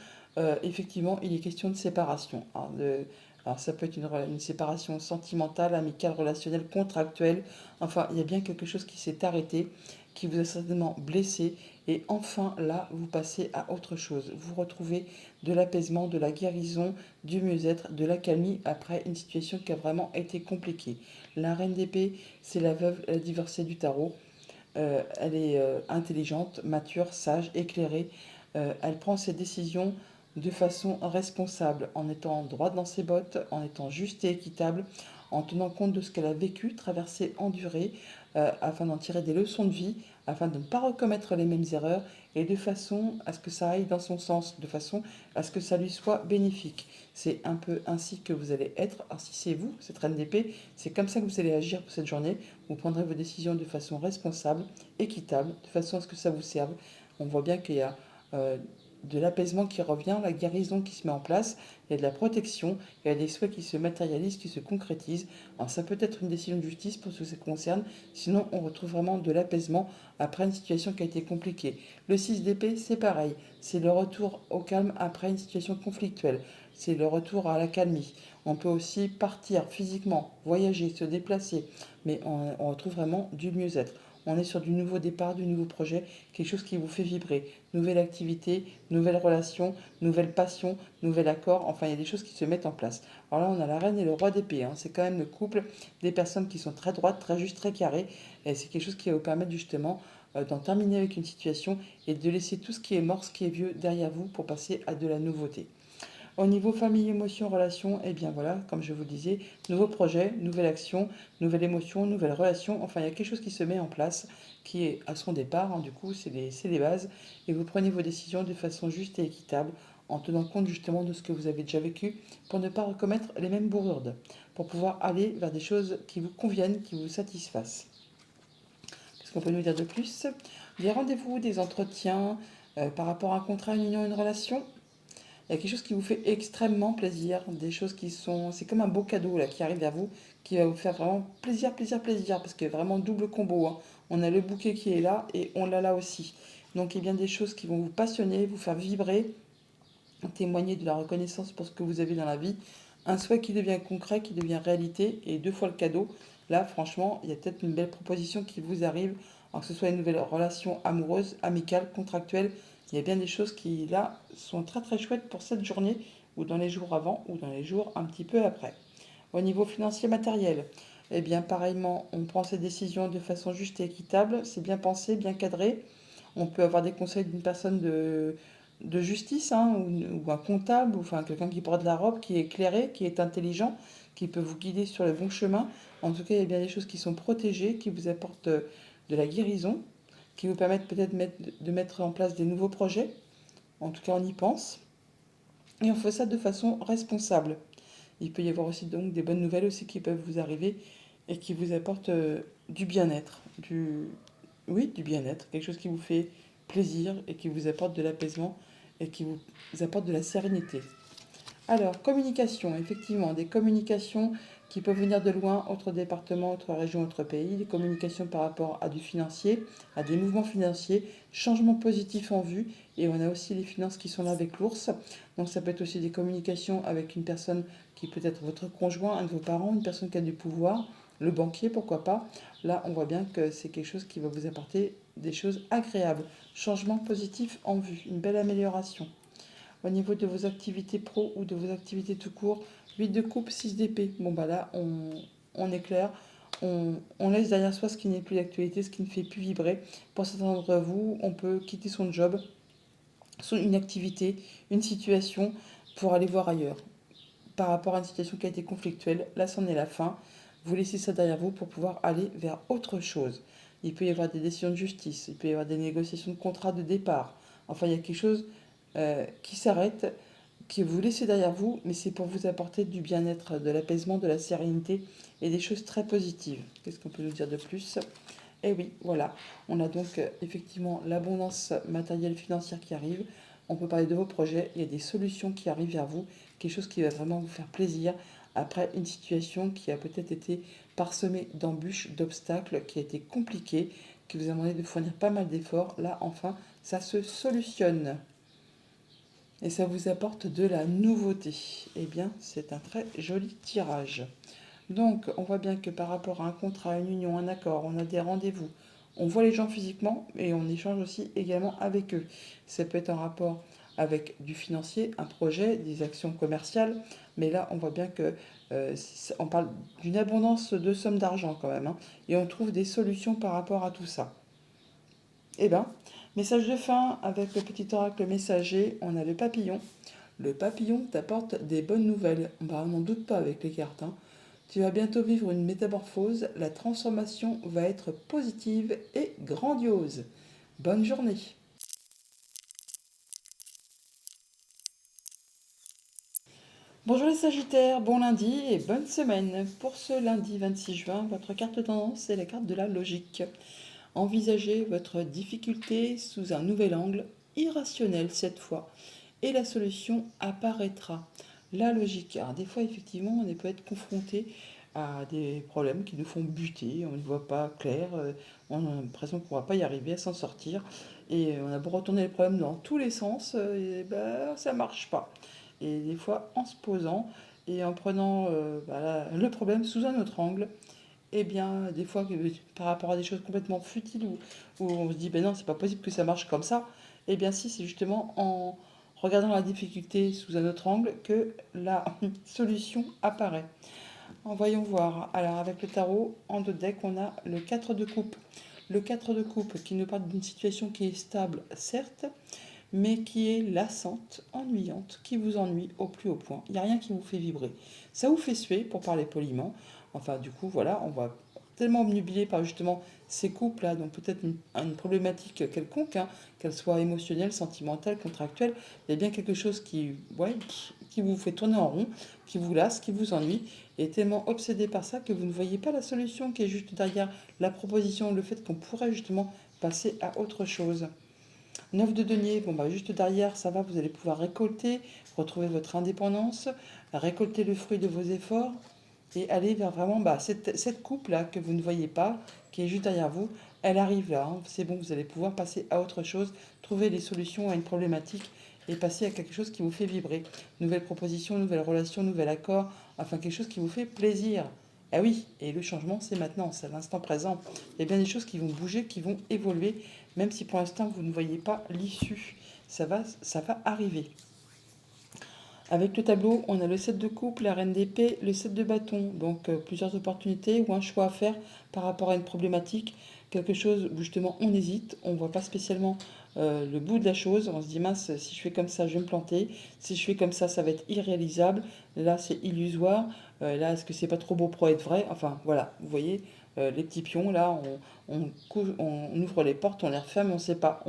effectivement, il est question de séparation. Alors ça peut être une séparation sentimentale, amicale, relationnelle, contractuelle. Enfin, il y a bien quelque chose qui s'est arrêté, qui vous a certainement blessé. Et enfin, là, vous passez à autre chose. Vous retrouvez de l'apaisement, de la guérison, du mieux-être, de l'accalmie après une situation qui a vraiment été compliquée. La reine d'épée, c'est la veuve, la divorcée du tarot. Elle est intelligente, mature, sage, éclairée. Elle prend ses décisions de façon responsable, en étant droite dans ses bottes, en étant juste et équitable, en tenant compte de ce qu'elle a vécu, traversé, enduré, afin d'en tirer des leçons de vie, afin de ne pas recommettre les mêmes erreurs, et de façon à ce que ça aille dans son sens, de façon à ce que ça lui soit bénéfique. C'est un peu ainsi que vous allez être. Alors si c'est vous, cette reine d'épée, c'est comme ça que vous allez agir pour cette journée. Vous prendrez vos décisions de façon responsable, équitable, de façon à ce que ça vous serve. On voit bien qu'il y a de l'apaisement qui revient, la guérison qui se met en place, il y a de la protection, il y a des souhaits qui se matérialisent, qui se concrétisent. Alors ça peut être une décision de justice pour ce qui concerne, sinon on retrouve vraiment de l'apaisement après une situation qui a été compliquée. Le 6 d'épée, c'est pareil, c'est le retour au calme après une situation conflictuelle, c'est le retour à la calmie. On peut aussi partir physiquement, voyager, se déplacer, mais on retrouve vraiment du mieux-être. On est sur du nouveau départ, du nouveau projet, quelque chose qui vous fait vibrer. Nouvelle activité, nouvelle relation, nouvelle passion, nouvel accord. Enfin, il y a des choses qui se mettent en place. Alors là, on a la reine et le roi d'épée, hein. C'est quand même le couple des personnes qui sont très droites, très justes, très carrées. Et c'est quelque chose qui va vous permettre justement d'en terminer avec une situation et de laisser tout ce qui est mort, ce qui est vieux derrière vous pour passer à de la nouveauté. Au niveau famille, émotion, relation, eh bien voilà, comme je vous le disais, nouveau projet, nouvelle action, nouvelle émotion, nouvelle relation. Enfin, il y a quelque chose qui se met en place, qui est à son départ, hein, du coup, c'est les bases. Et vous prenez vos décisions de façon juste et équitable, en tenant compte justement de ce que vous avez déjà vécu, pour ne pas recommettre les mêmes bourdes, pour pouvoir aller vers des choses qui vous conviennent, qui vous satisfassent. Qu'est-ce qu'on peut nous dire de plus? Des rendez-vous, des entretiens, par rapport à un contrat, une union, une relation. Il y a quelque chose qui vous fait extrêmement plaisir, des choses qui sont... C'est comme un beau cadeau là, qui arrive vers vous, qui va vous faire vraiment plaisir, plaisir, plaisir, parce qu'il y a vraiment double combo, hein. On a le bouquet qui est là et on l'a là aussi. Donc il y a bien des choses qui vont vous passionner, vous faire vibrer, témoigner de la reconnaissance pour ce que vous avez dans la vie. Un souhait qui devient concret, qui devient réalité, et deux fois le cadeau. Là, franchement, il y a peut-être une belle proposition qui vous arrive, alors que ce soit une nouvelle relation amoureuse, amicale, contractuelle. Il y a bien des choses qui, là, sont très très chouettes pour cette journée, ou dans les jours avant, ou dans les jours un petit peu après. Au niveau financier matériel, eh bien, pareillement, on prend ses décisions de façon juste et équitable, c'est bien pensé, bien cadré. On peut avoir des conseils d'une personne de justice, hein, ou un comptable, ou enfin quelqu'un qui porte la robe, qui est éclairé, qui est intelligent, qui peut vous guider sur le bon chemin. En tout cas, il y a bien des choses qui sont protégées, qui vous apportent de la guérison, qui vous permettent peut-être de mettre en place des nouveaux projets. En tout cas, on y pense. Et on fait ça de façon responsable. Il peut y avoir aussi donc des bonnes nouvelles aussi qui peuvent vous arriver et qui vous apportent du bien-être, oui, du bien-être, quelque chose qui vous fait plaisir et qui vous apporte de l'apaisement et qui vous apporte de la sérénité. Alors, communication, effectivement, des communications qui peuvent venir de loin, autres départements, autres régions, autres pays, des communications par rapport à du financier, à des mouvements financiers, changements positifs en vue, et on a aussi les finances qui sont là avec l'ours. Donc ça peut être aussi des communications avec une personne qui peut être votre conjoint, un de vos parents, une personne qui a du pouvoir, le banquier, pourquoi pas. Là, on voit bien que c'est quelque chose qui va vous apporter des choses agréables. Changement positif en vue, une belle amélioration. Au niveau de vos activités pro ou de vos activités tout court, 8 de coupe, 6 d'épée. Bon bah là, on est clair. On laisse derrière soi ce qui n'est plus d'actualité, ce qui ne fait plus vibrer. Pour certains d'entre vous, on peut quitter son job, une activité, une situation pour aller voir ailleurs. Par rapport à une situation qui a été conflictuelle, là c'en est la fin. Vous laissez ça derrière vous pour pouvoir aller vers autre chose. Il peut y avoir des décisions de justice, il peut y avoir des négociations de contrat de départ. Enfin, il y a quelque chose qui s'arrête, que vous laissez derrière vous, mais c'est pour vous apporter du bien-être, de l'apaisement, de la sérénité et des choses très positives. Qu'est-ce qu'on peut nous dire de plus? Eh oui, voilà, on a donc effectivement l'abondance matérielle financière qui arrive. On peut parler de vos projets, il y a des solutions qui arrivent vers vous, quelque chose qui va vraiment vous faire plaisir après une situation qui a peut-être été parsemée d'embûches, d'obstacles, qui a été compliquée, qui vous a demandé de fournir pas mal d'efforts. Là, enfin, ça se solutionne et ça vous apporte de la nouveauté. Eh bien, c'est un très joli tirage. Donc, on voit bien que par rapport à un contrat, une union, un accord, on a des rendez-vous, on voit les gens physiquement et on échange aussi également avec eux. Ça peut être un rapport avec du financier, un projet, des actions commerciales, mais là, on voit bien que on parle d'une abondance de sommes d'argent quand même, hein, et on trouve des solutions par rapport à tout ça. Eh bien, message de fin avec le petit oracle messager, on a le papillon. Le papillon t'apporte des bonnes nouvelles. Bah, on n'en doute pas avec les cartes, hein. Tu vas bientôt vivre une métamorphose, la transformation va être positive et grandiose. Bonne journée. Bonjour les Sagittaires, bon lundi et bonne semaine. Pour ce lundi 26 juin, votre carte tendance est la carte de la logique. Envisagez votre difficulté sous un nouvel angle, irrationnel cette fois, et la solution apparaîtra. La logique. Alors des fois, effectivement, on peut être confronté à des problèmes qui nous font buter, on ne voit pas clair, on a l'impression qu'on ne va pas y arriver à s'en sortir, et on a beau retourner les problèmes dans tous les sens, et ben, ça ne marche pas. Et des fois, en se posant et en prenant le problème sous un autre angle, eh bien, des fois, par rapport à des choses complètement futiles où on se dit, ben non, c'est pas possible que ça marche comme ça, eh bien, si, c'est justement en regardant la difficulté sous un autre angle que la solution apparaît. Voyons voir. Alors, avec le tarot, en deux decks, on a le 4 de coupe. Le 4 de coupe qui nous parle d'une situation qui est stable, certes, mais qui est lassante, ennuyante, qui vous ennuie au plus haut point. Il n'y a rien qui vous fait vibrer. Ça vous fait suer, pour parler poliment. Enfin, du coup, voilà, on va tellement obnubilé par justement ces couples-là, donc peut-être une problématique quelconque, hein, qu'elle soit émotionnelle, sentimentale, contractuelle, il y a bien quelque chose qui, ouais, qui vous fait tourner en rond, qui vous lasse, qui vous ennuie, et tellement obsédé par ça que vous ne voyez pas la solution qui est juste derrière la proposition, le fait qu'on pourrait justement passer à autre chose. 9 de denier, bon bah juste derrière, ça va, vous allez pouvoir récolter, retrouver votre indépendance, récolter le fruit de vos efforts et aller vers vraiment bah, cette coupe-là que vous ne voyez pas, qui est juste derrière vous, elle arrive là, hein. C'est bon, vous allez pouvoir passer à autre chose, trouver des solutions à une problématique et passer à quelque chose qui vous fait vibrer. Nouvelle proposition, nouvelle relation, nouvel accord, enfin quelque chose qui vous fait plaisir. Ah oui, et le changement, c'est maintenant, c'est à l'instant présent. Il y a bien des choses qui vont bouger, qui vont évoluer, même si pour l'instant vous ne voyez pas l'issue. Ça va arriver. Avec le tableau, on a le 7 de coupe, la reine d'épée, le 7 de bâton. Donc plusieurs opportunités ou un choix à faire par rapport à une problématique. Quelque chose où justement on hésite, on ne voit pas spécialement le bout de la chose. On se dit mince, si je fais comme ça, je vais me planter. Si je fais comme ça va être irréalisable. Là, c'est illusoire. Là, est-ce que c'est pas trop beau pour être vrai? Enfin, voilà, vous voyez, les petits pions, là, on ouvre les portes, on les referme, on ne sait pas.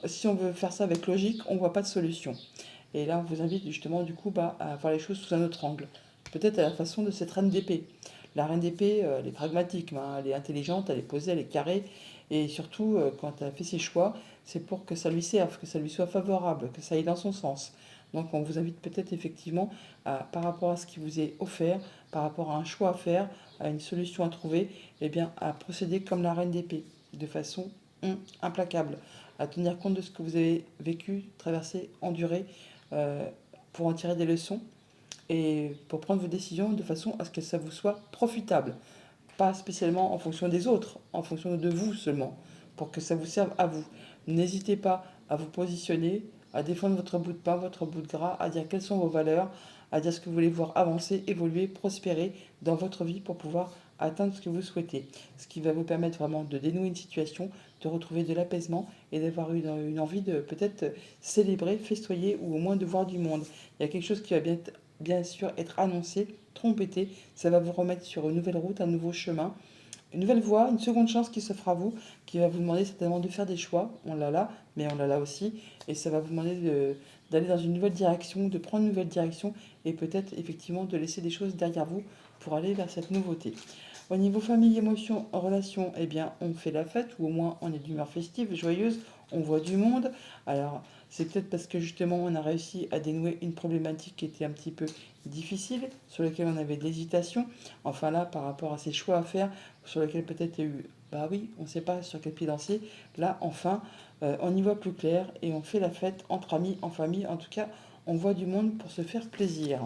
Si on veut faire ça avec logique, on ne voit pas de solution. Et là, on vous invite justement du coup bah, à voir les choses sous un autre angle. Peut-être à la façon de cette reine d'épée. La reine d'épée, elle est pragmatique, hein, elle est intelligente, elle est posée, elle est carrée. Et surtout, quand elle a fait ses choix, c'est pour que ça lui serve, que ça lui soit favorable, que ça aille dans son sens. Donc on vous invite peut-être effectivement, par rapport à ce qui vous est offert, par rapport à un choix à faire, à une solution à trouver, eh bien, à procéder comme la reine d'épée, de façon implacable, à tenir compte de ce que vous avez vécu, traversé, enduré, euh, pour en tirer des leçons et pour prendre vos décisions de façon à ce que ça vous soit profitable. Pas spécialement en fonction des autres, en fonction de vous seulement, pour que ça vous serve à vous. N'hésitez pas à vous positionner, à défendre votre bout de pain, votre bout de gras, à dire quelles sont vos valeurs, à dire ce que vous voulez voir avancer, évoluer, prospérer dans votre vie pour pouvoir atteindre ce que vous souhaitez. Ce qui va vous permettre vraiment de dénouer une situation, de retrouver de l'apaisement et d'avoir une envie de peut-être célébrer, festoyer ou au moins de voir du monde. Il y a quelque chose qui va bien sûr être annoncé, trompété, ça va vous remettre sur une nouvelle route, un nouveau chemin, une nouvelle voie, une seconde chance qui s'offre à vous, qui va vous demander certainement de faire des choix. On l'a là, mais on l'a là aussi. Et ça va vous demander d'aller dans une nouvelle direction, de prendre une nouvelle direction et peut-être effectivement de laisser des choses derrière vous pour aller vers cette nouveauté. Au niveau famille, émotion, relation, eh bien, on fait la fête, ou au moins on est d'humeur festive, joyeuse, on voit du monde. Alors, c'est peut-être parce que justement on a réussi à dénouer une problématique qui était un petit peu difficile, sur laquelle on avait de l'hésitation. Enfin là, par rapport à ces choix à faire, sur lesquels peut-être il y a eu, bah oui, on ne sait pas sur quel pied danser. Là, enfin, on y voit plus clair et on fait la fête entre amis, en famille. En tout cas, on voit du monde pour se faire plaisir.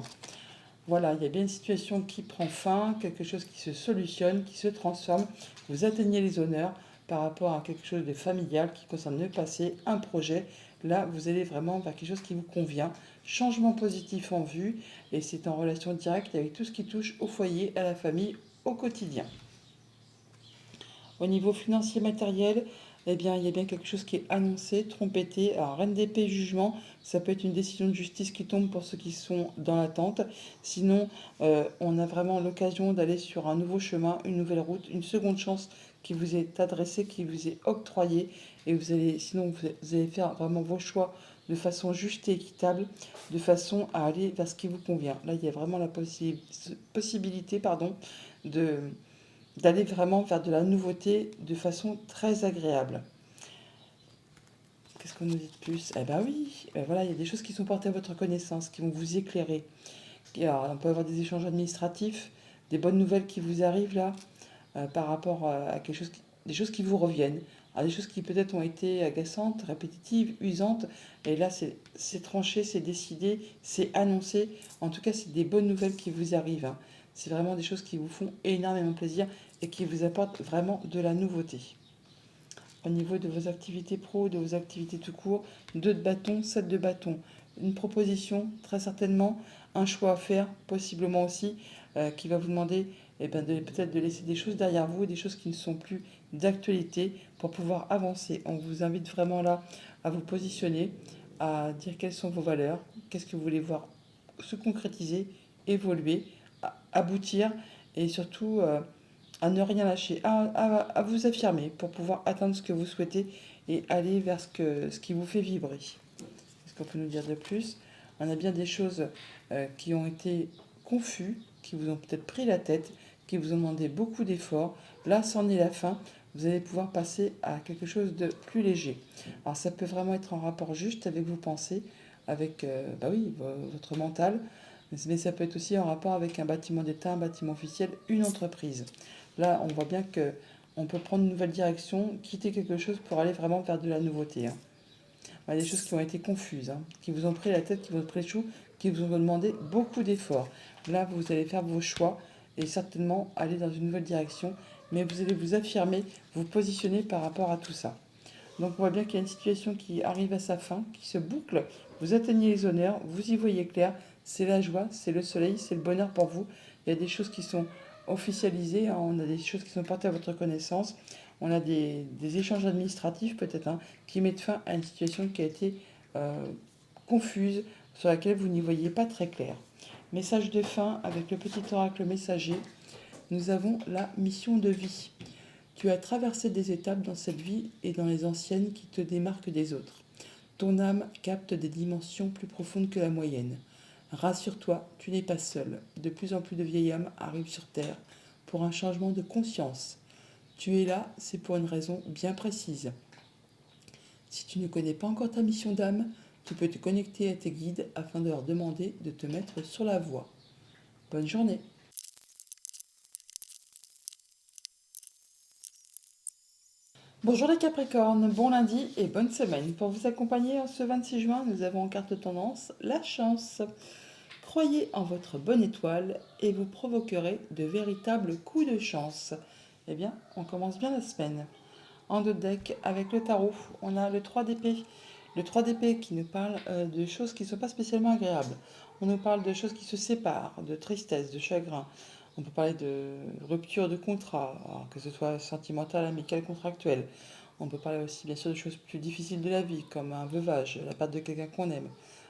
Voilà, il y a bien une situation qui prend fin, quelque chose qui se solutionne, qui se transforme. Vous atteignez les honneurs par rapport à quelque chose de familial qui concerne le passé, un projet. Là, vous allez vraiment vers quelque chose qui vous convient. Changement positif en vue et c'est en relation directe avec tout ce qui touche au foyer, à la famille, au quotidien. Au niveau financier matériel, eh bien, il y a bien quelque chose qui est annoncé, trompetté. Alors, reine d'épée, jugement, ça peut être une décision de justice qui tombe pour ceux qui sont dans l'attente. Sinon, on a vraiment l'occasion d'aller sur un nouveau chemin, une nouvelle route, une seconde chance qui vous est adressée, qui vous est octroyée. Et vous allez faire vraiment vos choix de façon juste et équitable, de façon à aller vers ce qui vous convient. Là, il y a vraiment la possibilité, pardon, de d'aller vraiment vers de la nouveauté de façon très agréable. Qu'est-ce qu'on nous dit de plus? Eh ben oui, voilà, il y a des choses qui sont portées à votre connaissance, qui vont vous éclairer. Alors, on peut avoir des échanges administratifs, des bonnes nouvelles qui vous arrivent là, par rapport à des choses qui vous reviennent. Alors, des choses qui peut-être ont été agaçantes, répétitives, usantes, et là c'est tranché, c'est décidé, c'est annoncé. En tout cas, c'est des bonnes nouvelles qui vous arrivent, hein. C'est vraiment des choses qui vous font énormément plaisir et qui vous apportent vraiment de la nouveauté. Au niveau de vos activités pro, de vos activités tout court, 2 de bâton, 7 de bâton. Une proposition, très certainement, un choix à faire, possiblement aussi, qui va vous demander peut-être de laisser des choses derrière vous, des choses qui ne sont plus d'actualité pour pouvoir avancer. On vous invite vraiment là à vous positionner, à dire quelles sont vos valeurs, qu'est-ce que vous voulez voir se concrétiser, évoluer, aboutir et surtout à ne rien lâcher, à vous affirmer pour pouvoir atteindre ce que vous souhaitez et aller vers ce qui vous fait vibrer. Qu'est-ce qu'on peut nous dire de plus? On a bien des choses qui ont été confus, qui vous ont peut-être pris la tête, qui vous ont demandé beaucoup d'efforts. Là, c'en est la fin. Vous allez pouvoir passer à quelque chose de plus léger. Alors ça peut vraiment être en rapport juste avec vos pensées, avec bah oui, votre mental, mais ça peut être aussi en rapport avec un bâtiment d'État, un bâtiment officiel, une entreprise. Là, on voit bien que on peut prendre une nouvelle direction, quitter quelque chose pour aller vraiment vers de la nouveauté. Hein. Il y a des choses qui ont été confuses, hein, qui vous ont pris la tête, qui vous ont pris le chou, qui vous ont demandé beaucoup d'efforts. Là, vous allez faire vos choix et certainement aller dans une nouvelle direction, mais vous allez vous affirmer, vous positionner par rapport à tout ça. Donc on voit bien qu'il y a une situation qui arrive à sa fin, qui se boucle, vous atteignez les honneurs, vous y voyez clair, c'est la joie, c'est le soleil, c'est le bonheur pour vous. Il y a des choses qui sont officialisées, hein, on a des choses qui sont portées à votre connaissance, on a des échanges administratifs peut-être hein, qui mettent fin à une situation qui a été euh, confuse, sur laquelle vous n'y voyez pas très clair. Message de fin avec le petit oracle messager, nous avons la mission de vie. Tu as traversé des étapes dans cette vie et dans les anciennes qui te démarquent des autres. Ton âme capte des dimensions plus profondes que la moyenne. Rassure-toi, tu n'es pas seul. De plus en plus de vieilles âmes arrivent sur Terre pour un changement de conscience. Tu es là, c'est pour une raison bien précise. Si tu ne connais pas encore ta mission d'âme, tu peux te connecter à tes guides afin de leur demander de te mettre sur la voie. Bonne journée. Bonjour les Capricornes, bon lundi et bonne semaine. Pour vous accompagner en ce 26 juin, nous avons en carte tendance la chance. Croyez en votre bonne étoile et vous provoquerez de véritables coups de chance. Eh bien, on commence bien la semaine. En deux decks, avec le tarot, on a le 3 d'épée. Le 3 d'épée qui nous parle de choses qui ne sont pas spécialement agréables. On nous parle de choses qui se séparent, de tristesse, de chagrin. On peut parler de rupture de contrat, alors que ce soit sentimental, amical, contractuel. On peut parler aussi bien sûr de choses plus difficiles de la vie, comme un veuvage, la perte de quelqu'un qu'on aime.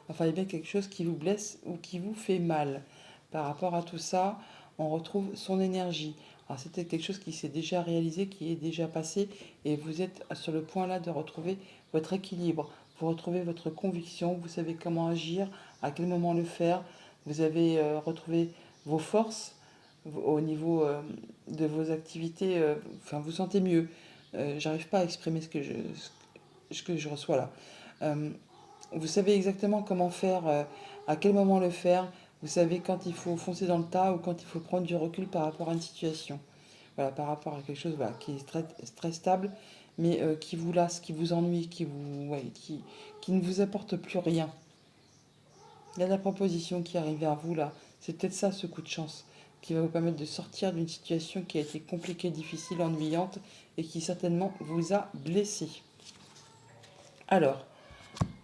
Enfin, il y a bien quelque chose qui vous blesse ou qui vous fait mal. Par rapport à tout ça, on retrouve son énergie. Alors c'était quelque chose qui s'est déjà réalisé, qui est déjà passé, et vous êtes sur le point là de retrouver votre équilibre, vous retrouvez votre conviction, vous savez comment agir, à quel moment le faire, vous avez retrouvé vos forces au niveau de vos activités, enfin vous sentez mieux. J'arrive pas à exprimer ce que je reçois là. Euh, Vous savez exactement comment faire, à quel moment le faire. Vous savez quand il faut foncer dans le tas ou quand il faut prendre du recul par rapport à une situation. Voilà, par rapport à quelque chose voilà, qui est très stable, mais qui vous lasse, qui vous ennuie, ouais, qui ne vous apporte plus rien. Il y a la proposition qui arrive vers vous là. C'est peut-être ça ce coup de chance qui va vous permettre de sortir d'une situation qui a été compliquée, difficile, ennuyante et qui certainement vous a blessé. Alors,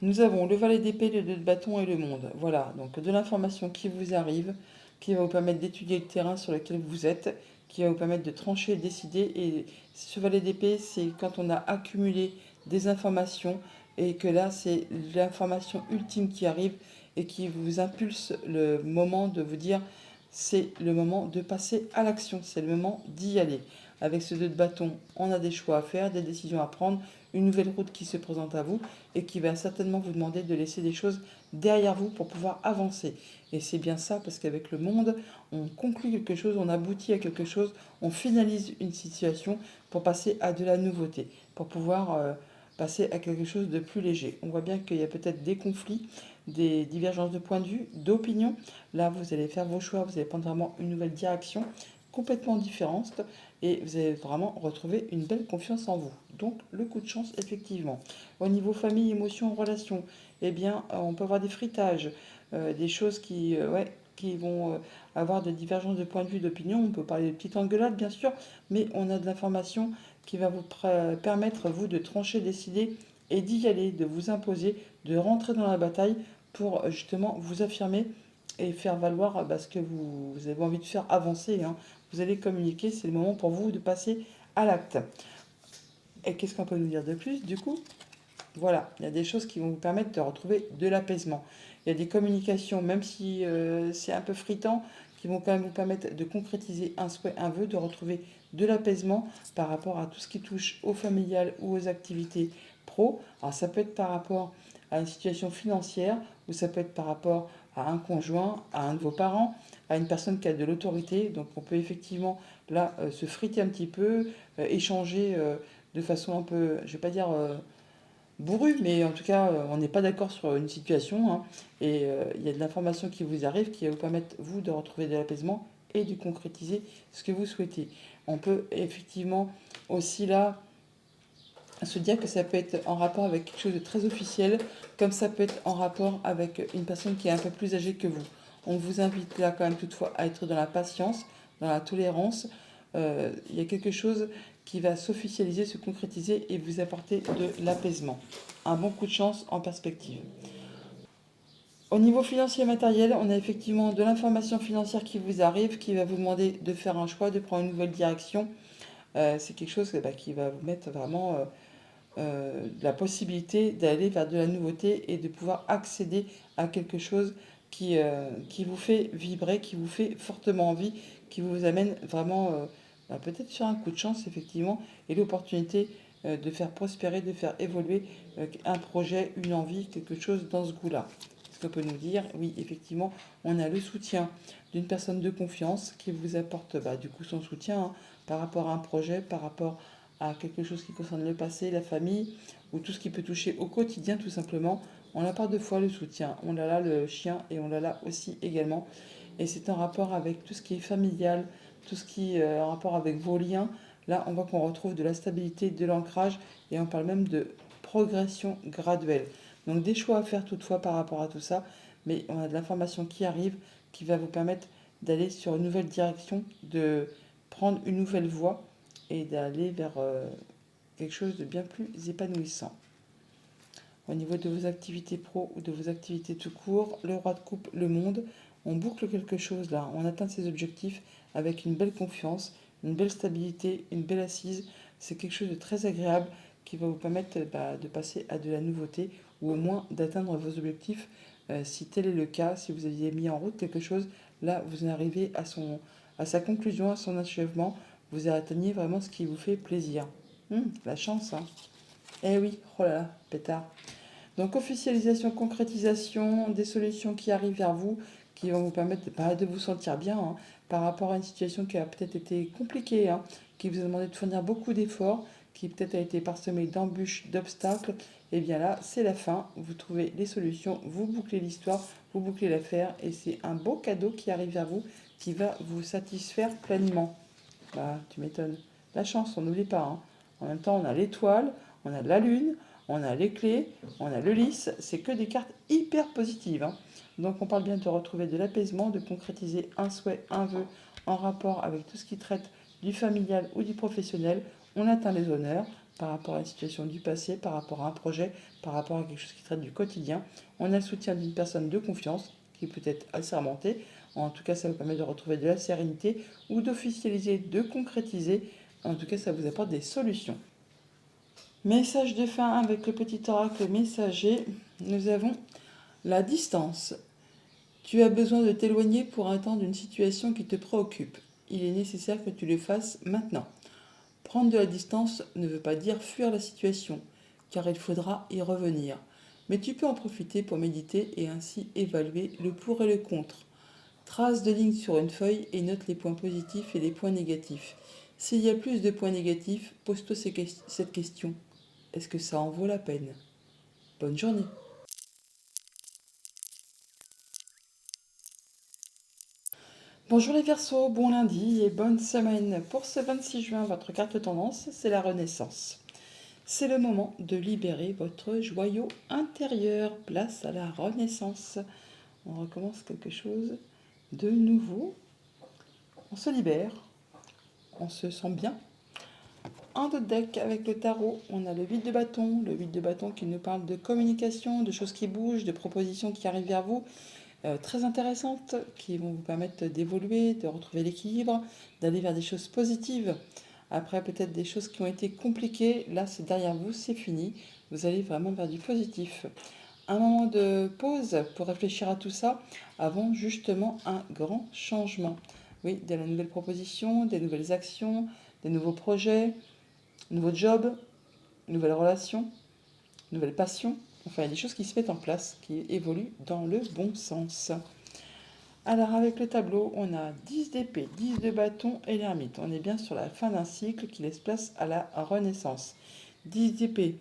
nous avons le valet d'épée, le 2 de bâton et le monde. Voilà, donc de l'information qui vous arrive, qui va vous permettre d'étudier le terrain sur lequel vous êtes, qui va vous permettre de trancher et décider. Et ce valet d'épée, c'est quand on a accumulé des informations et que là, c'est l'information ultime qui arrive et qui vous impulse le moment de vous dire c'est le moment de passer à l'action, c'est le moment d'y aller. Avec ce 2 de bâton, on a des choix à faire, des décisions à prendre, une nouvelle route qui se présente à vous et qui va certainement vous demander de laisser des choses derrière vous pour pouvoir avancer. Et c'est bien ça, parce qu'avec le monde, on conclut quelque chose, on aboutit à quelque chose, on finalise une situation pour passer à de la nouveauté, pour pouvoir passer à quelque chose de plus léger. On voit bien qu'il y a peut-être des conflits, des divergences de point de vue, d'opinion. Là, vous allez faire vos choix, vous allez prendre vraiment une nouvelle direction complètement différente et vous allez vraiment retrouver une belle confiance en vous. Donc le coup de chance effectivement. Au niveau famille, émotions, relations, eh bien on peut avoir des fritages, des choses ouais, qui vont avoir de divergences de point de vue, d'opinion. On peut parler de petites engueulades bien sûr, mais on a de l'information qui va vous permettre vous de trancher, décider et d'y aller, de vous imposer, de rentrer dans la bataille pour justement vous affirmer et faire valoir ce que vous avez envie de faire avancer. Hein. Vous allez communiquer, c'est le moment pour vous de passer à l'acte. Et qu'est-ce qu'on peut nous dire de plus du coup? Voilà, il y a des choses qui vont vous permettre de retrouver de l'apaisement. Il y a des communications, même si c'est un peu fritant, qui vont quand même vous permettre de concrétiser un souhait, un vœu, de retrouver de l'apaisement par rapport à tout ce qui touche au familial ou aux activités pro. Alors ça peut être par rapport à une situation financière, ou ça peut être par rapport à un conjoint, à un de vos parents, à une personne qui a de l'autorité. Donc on peut effectivement là se friter un petit peu, échanger de façon un peu, je vais pas dire bourru, mais en tout cas, on n'est pas d'accord sur une situation, hein, et il y a de l'information qui vous arrive qui va vous permettre, vous, de retrouver de l'apaisement et de concrétiser ce que vous souhaitez. On peut effectivement aussi là se dire que ça peut être en rapport avec quelque chose de très officiel, comme ça peut être en rapport avec une personne qui est un peu plus âgée que vous. On vous invite là quand même toutefois à être dans la patience, dans la tolérance. Il y a quelque chose qui va s'officialiser, se concrétiser et vous apporter de l'apaisement. Un bon coup de chance en perspective. Au niveau financier et matériel, on a effectivement de l'information financière qui vous arrive, qui va vous demander de faire un choix, de prendre une nouvelle direction. C'est quelque chose qui va vous mettre vraiment la possibilité d'aller vers de la nouveauté et de pouvoir accéder à quelque chose qui vous fait vibrer, qui vous fait fortement envie, qui vous amène vraiment peut-être sur un coup de chance effectivement et l'opportunité de faire prospérer, de faire évoluer un projet, une envie, quelque chose dans ce goût-là. Ce qu'on peut nous dire, oui, effectivement, on a le soutien d'une personne de confiance qui vous apporte du coup son soutien par rapport à un projet, par rapport à quelque chose qui concerne le passé, la famille, ou tout ce qui peut toucher au quotidien tout simplement. On a par deux fois le soutien. On a là le chien et on a là aussi également. Et c'est en rapport avec tout ce qui est familial, tout ce qui est en rapport avec vos liens. Là, on voit qu'on retrouve de la stabilité, de l'ancrage, et on parle même de progression graduelle. Donc des choix à faire toutefois par rapport à tout ça, mais on a de l'information qui arrive, qui va vous permettre d'aller sur une nouvelle direction, de prendre une nouvelle voie et d'aller vers quelque chose de bien plus épanouissant. Au niveau de vos activités pro ou de vos activités tout court, le roi de coupe, le monde, on boucle quelque chose là, on atteint ses objectifs avec une belle confiance, une belle stabilité, une belle assise. C'est quelque chose de très agréable qui va vous permettre de passer à de la nouveauté ou au moins d'atteindre vos objectifs. Si tel est le cas, si vous aviez mis en route quelque chose, là vous en arrivez à sa conclusion, à son achèvement. Vous atteignez vraiment ce qui vous fait plaisir. La chance, hein. Eh oui, oh là là, pétard. Donc officialisation, concrétisation, des solutions qui arrivent vers vous, qui vont vous permettre de vous sentir bien par rapport à une situation qui a peut-être été compliquée, qui vous a demandé de fournir beaucoup d'efforts, qui peut-être a été parsemée d'embûches, d'obstacles. Et bien là, c'est la fin, vous trouvez les solutions, vous bouclez l'histoire, vous bouclez l'affaire, et c'est un beau cadeau qui arrive vers vous, qui va vous satisfaire pleinement. Bah, tu m'étonnes. La chance, on n'oublie pas, hein. En même temps, on a l'étoile, on a la lune, on a les clés, on a le lys. C'est que des cartes hyper positives, hein. Donc, on parle bien de retrouver de l'apaisement, de concrétiser un souhait, un vœu en rapport avec tout ce qui traite du familial ou du professionnel. On atteint les honneurs par rapport à une situation du passé, par rapport à un projet, par rapport à quelque chose qui traite du quotidien. On a le soutien d'une personne de confiance qui peut être assermentée. En tout cas, ça vous permet de retrouver de la sérénité ou d'officialiser, de concrétiser. En tout cas, ça vous apporte des solutions. Message de fin avec le petit oracle messager. Nous avons la distance. Tu as besoin de t'éloigner pour un temps d'une situation qui te préoccupe. Il est nécessaire que tu le fasses maintenant. Prendre de la distance ne veut pas dire fuir la situation, car il faudra y revenir. Mais tu peux en profiter pour méditer et ainsi évaluer le pour et le contre. Trace de lignes sur une feuille et note les points positifs et les points négatifs. S'il y a plus de points négatifs, pose-toi cette question. Est-ce que ça en vaut la peine? Bonne journée. Bonjour les Verseaux, bon lundi et bonne semaine. Pour ce 26 juin, votre carte tendance, c'est la Renaissance. C'est le moment de libérer votre joyau intérieur. Place à la Renaissance. On recommence quelque chose de nouveau. On se libère. On se sent bien. Un autre deck avec le tarot, on a le 8 de bâton. Le 8 de bâton qui nous parle de communication, de choses qui bougent, de propositions qui arrivent vers vous, très intéressantes, qui vont vous permettre d'évoluer, de retrouver l'équilibre, d'aller vers des choses positives. Après peut-être des choses qui ont été compliquées, là c'est derrière vous, c'est fini. Vous allez vraiment vers du positif. Un moment de pause pour réfléchir à tout ça avant justement un grand changement. Oui, de la nouvelle proposition, des nouvelles actions, des nouveaux projets, nouveaux jobs, nouvelles relations, nouvelles passions. Enfin, il y a des choses qui se mettent en place, qui évoluent dans le bon sens. Alors avec le tableau, on a 10 d'épée, 10 de bâton et l'ermite. On est bien sur la fin d'un cycle qui laisse place à la renaissance. 10 d'épée,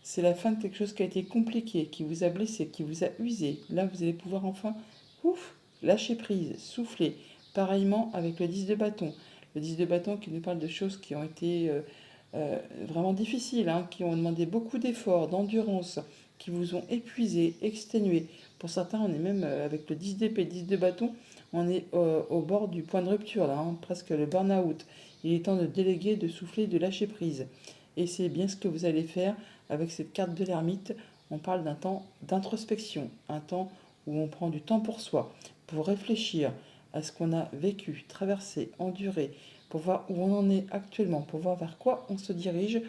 c'est la fin de quelque chose qui a été compliqué, qui vous a blessé, qui vous a usé. Là, vous allez pouvoir enfin, ouf, lâcher prise, souffler. Pareillement avec le 10 de bâton. Le 10 de bâton qui nous parle de choses qui ont été vraiment difficiles, hein, qui ont demandé beaucoup d'efforts, d'endurance, qui vous ont épuisé, exténué. Pour certains, on est même avec le 10 d'épée, 10 de bâton, on est au bord du point de rupture, là, hein, presque le burn-out. Il est temps de déléguer, de souffler, de lâcher prise. Et c'est bien ce que vous allez faire avec cette carte de l'ermite. On parle d'un temps d'introspection, un temps où on prend du temps pour soi, pour réfléchir à ce qu'on a vécu, traversé, enduré, pour voir où on en est actuellement, pour voir vers quoi on se dirige,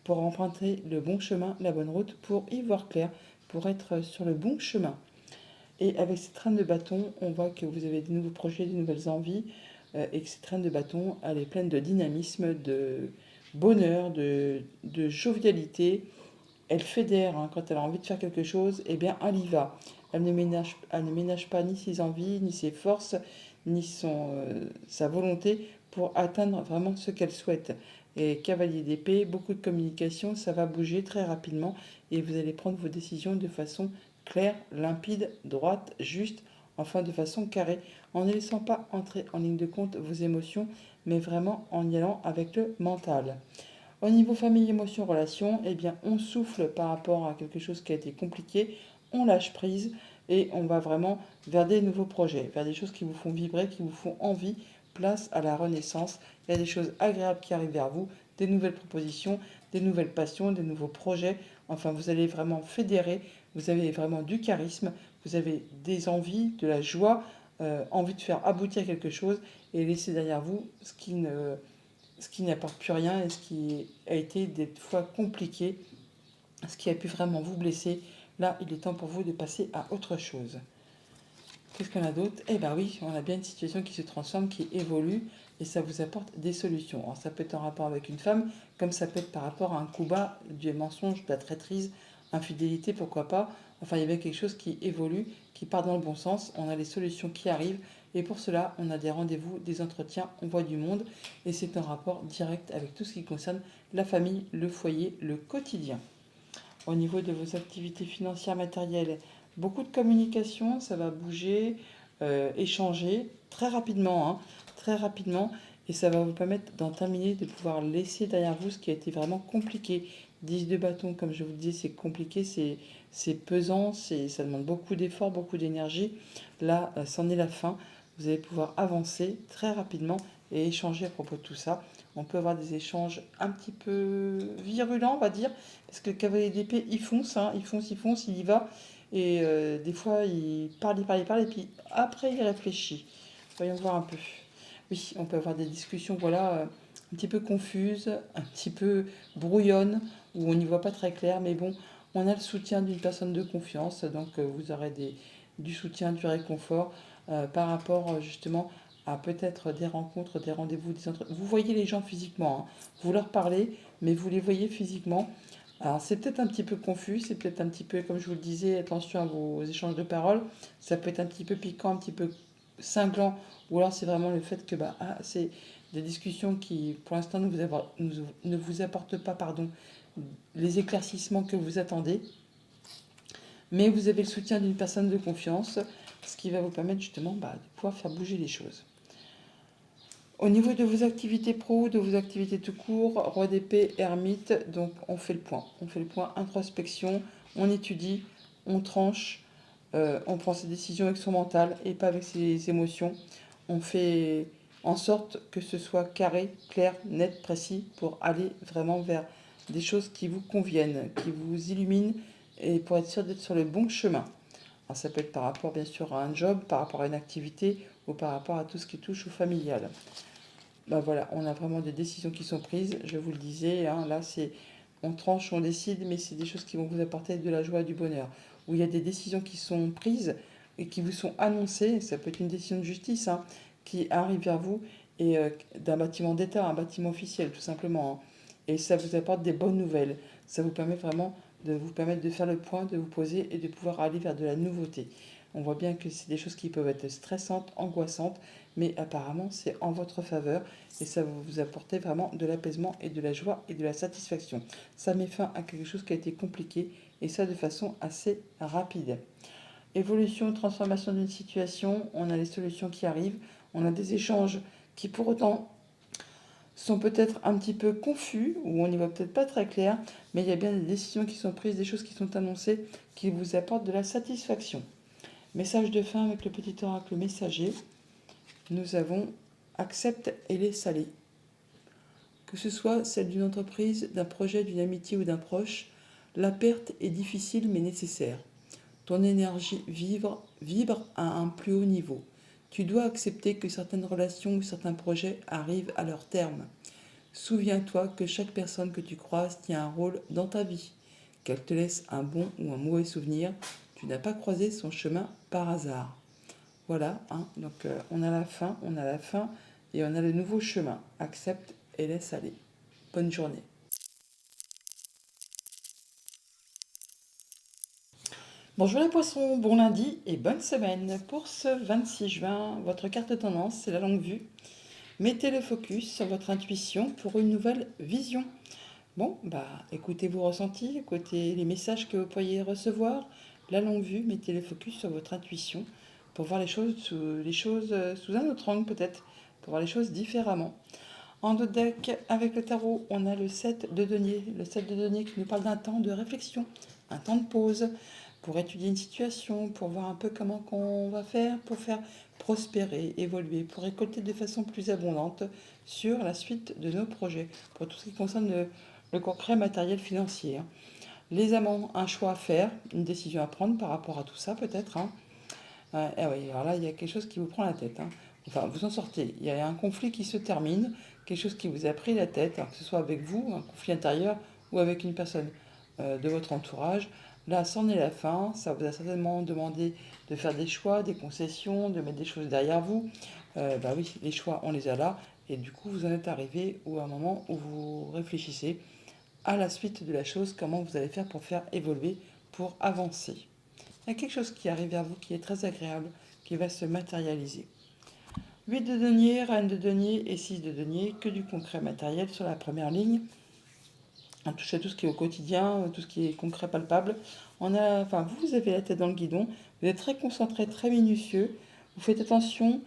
pour emprunter le bon chemin, la bonne route, pour y voir clair, pour être sur le bon chemin. Et avec cette traîne de bâton, on voit que vous avez de nouveaux projets, de nouvelles envies, et que cette traîne de bâton, elle est pleine de dynamisme, de bonheur, de jovialité. Elle fédère, hein, quand elle a envie de faire quelque chose, eh bien elle y va. Elle ne ménage pas ni ses envies, ni ses forces, ni sa volonté pour atteindre vraiment ce qu'elle souhaite. Et cavalier d'épée, beaucoup de communication, ça va bouger très rapidement et vous allez prendre vos décisions de façon claire, limpide, droite, juste, enfin de façon carrée, en ne laissant pas entrer en ligne de compte vos émotions, mais vraiment en y allant avec le mental. Au niveau famille, émotion, relation, eh bien, on souffle par rapport à quelque chose qui a été compliqué, on lâche prise et on va vraiment vers des nouveaux projets, vers des choses qui vous font vibrer, qui vous font envie. Place à la renaissance. Il y a des choses agréables qui arrivent vers vous, des nouvelles propositions, des nouvelles passions, des nouveaux projets. Enfin, vous allez vraiment fédérer, vous avez vraiment du charisme, vous avez des envies, de la joie, envie de faire aboutir quelque chose et laisser derrière vous ce qui n'apporte plus rien et ce qui a été des fois compliqué, ce qui a pu vraiment vous blesser. Là, il est temps pour vous de passer à autre chose. Qu'est-ce qu'on a d'autre? Eh bien oui, on a bien une situation qui se transforme, qui évolue, et ça vous apporte des solutions. Alors ça peut être en rapport avec une femme, comme ça peut être par rapport à un coup bas, du mensonge, de la traîtrise, infidélité, pourquoi pas. Enfin, il y avait quelque chose qui évolue, qui part dans le bon sens. On a les solutions qui arrivent, et pour cela, on a des rendez-vous, des entretiens, on voit du monde, et c'est un rapport direct avec tout ce qui concerne la famille, le foyer, le quotidien. Au niveau de vos activités financières, matérielles, beaucoup de communication, ça va bouger, échanger très rapidement, hein, très rapidement, et ça va vous permettre d'en terminer, de pouvoir laisser derrière vous ce qui a été vraiment compliqué. 10 de bâton, comme je vous le disais, c'est compliqué, c'est pesant, ça demande beaucoup d'efforts, beaucoup d'énergie. Là, c'en est la fin. Vous allez pouvoir avancer très rapidement et échanger à propos de tout ça. On peut avoir des échanges un petit peu virulents, on va dire, parce que le cavalier d'épée, il fonce, hein, il fonce, il y va. Et des fois, il parle, et puis après, il réfléchit. Voyons voir un peu. Oui, on peut avoir des discussions, voilà, un petit peu confuses, un petit peu brouillonnes, où on n'y voit pas très clair, mais bon, on a le soutien d'une personne de confiance, donc vous aurez du soutien, du réconfort par rapport justement à peut-être des rencontres, des rendez-vous, vous voyez les gens physiquement, hein. Vous leur parlez, mais vous les voyez physiquement. Alors c'est peut-être un petit peu confus, c'est peut-être un petit peu, comme je vous le disais, attention à vos échanges de paroles, ça peut être un petit peu piquant, un petit peu cinglant, ou alors c'est vraiment le fait que c'est des discussions qui, pour l'instant, ne vous apportent pas les éclaircissements que vous attendez, mais vous avez le soutien d'une personne de confiance, ce qui va vous permettre justement de pouvoir faire bouger les choses. Au niveau de vos activités pro, de vos activités tout court, roi d'épée, ermite, donc on fait le point. On fait le point introspection, on étudie, on tranche, on prend ses décisions avec son mental et pas avec ses émotions. On fait en sorte que ce soit carré, clair, net, précis pour aller vraiment vers des choses qui vous conviennent, qui vous illuminent et pour être sûr d'être sur le bon chemin. Alors ça peut être par rapport bien sûr à un job, par rapport à une activité ou par rapport à tout ce qui touche au familial. bah voilà, on a vraiment des décisions qui sont prises, je vous le disais, hein, là c'est on tranche, on décide, mais c'est des choses qui vont vous apporter de la joie et du bonheur. Où il y a des décisions qui sont prises et qui vous sont annoncées, ça peut être une décision de justice hein, qui arrive vers vous, et d'un bâtiment d'État, un bâtiment officiel tout simplement. Hein. Et ça vous apporte des bonnes nouvelles. Ça vous permet vraiment de vous permettre de faire le point, de vous poser et de pouvoir aller vers de la nouveauté. On voit bien que c'est des choses qui peuvent être stressantes, angoissantes, mais apparemment c'est en votre faveur et ça va vous apporter vraiment de l'apaisement et de la joie et de la satisfaction. Ça met fin à quelque chose qui a été compliqué et ça de façon assez rapide. Évolution, transformation d'une situation, on a les solutions qui arrivent, on a des échanges qui pour autant sont peut-être un petit peu confus ou on n'y voit peut-être pas très clair, mais il y a bien des décisions qui sont prises, des choses qui sont annoncées qui vous apportent de la satisfaction. Message de fin avec le petit oracle messager. Nous avons accepte et laisse aller. Que ce soit celle d'une entreprise, d'un projet, d'une amitié ou d'un proche, la perte est difficile mais nécessaire. Ton énergie vibre à un plus haut niveau. Tu dois accepter que certaines relations ou certains projets arrivent à leur terme. Souviens-toi que chaque personne que tu croises tient un rôle dans ta vie. Qu'elle te laisse un bon ou un mauvais souvenir, tu n'as pas croisé son chemin par hasard. Voilà, hein, donc on a la fin et on a le nouveau chemin. Accepte et laisse aller. Bonne journée. Bonjour les poissons, bon lundi et bonne semaine. Pour ce 26 juin, votre carte tendance, c'est la longue vue. Mettez le focus sur votre intuition pour une nouvelle vision. Bon, bah écoutez vos ressentis, écoutez les messages que vous pourriez recevoir. La longue vue, mettez le focus sur votre intuition pour voir les choses sous un autre angle peut-être, pour voir les choses différemment. En dos de deck, avec le tarot, on a le 7 de denier. Le 7 de denier qui nous parle d'un temps de réflexion, un temps de pause, pour étudier une situation, pour voir un peu comment qu'on va faire, pour faire prospérer, évoluer, pour récolter de façon plus abondante sur la suite de nos projets, pour tout ce qui concerne le concret matériel financier. Hein. Les amants, un choix à faire, une décision à prendre par rapport à tout ça peut-être. Hein. Ah oui, alors là, il y a quelque chose qui vous prend la tête. Hein. Enfin, vous en sortez. Il y a un conflit qui se termine, quelque chose qui vous a pris la tête, alors que ce soit avec vous, un conflit intérieur, ou avec une personne de votre entourage. Là, c'en est la fin. Ça vous a certainement demandé de faire des choix, des concessions, de mettre des choses derrière vous. Bah oui, les choix, on les a là. Et du coup, vous en êtes arrivé à un moment où vous réfléchissez à la suite de la chose, comment vous allez faire pour faire évoluer, pour avancer. Il y a quelque chose qui arrive vers vous qui est très agréable, qui va se matérialiser. 8 de denier, reine de denier et 6 de denier, que du concret matériel sur la première ligne. On touche à tout ce qui est au quotidien, tout ce qui est concret, palpable. Vous avez la tête dans le guidon, vous êtes très concentré, très minutieux. Vous faites attention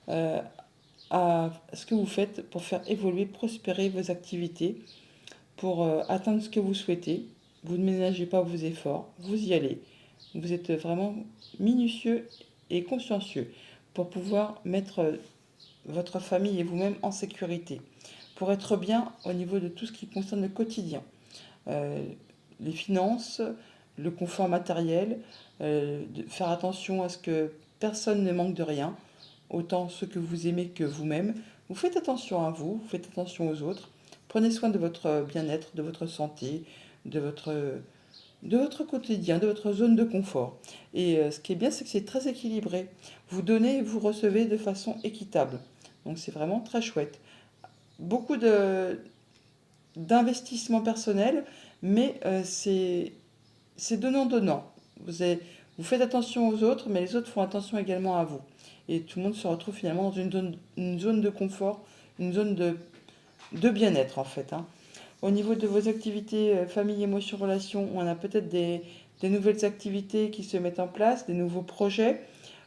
à ce que vous faites pour faire évoluer, prospérer vos activités, pour atteindre ce que vous souhaitez. Vous ne ménagez pas vos efforts, vous y allez. Vous êtes vraiment minutieux et consciencieux pour pouvoir mettre votre famille et vous-même en sécurité, pour être bien au niveau de tout ce qui concerne le quotidien, Euh, les finances, le confort matériel, de faire attention à ce que personne ne manque de rien, autant ceux que vous aimez que vous-même. Vous faites attention à vous, vous faites attention aux autres, prenez soin de votre bien-être, de votre santé, de votre quotidien, de votre zone de confort. Et ce qui est bien, c'est que c'est très équilibré. Vous donnez et vous recevez de façon équitable. Donc c'est vraiment très chouette. Beaucoup d'investissement personnel, mais c'est donnant-donnant. Vous faites attention aux autres, mais les autres font attention également à vous. Et tout le monde se retrouve finalement dans une zone de confort, une zone de bien-être en fait. Hein. Au niveau de vos activités famille, émotion, relations, on a peut-être des nouvelles activités qui se mettent en place, des nouveaux projets,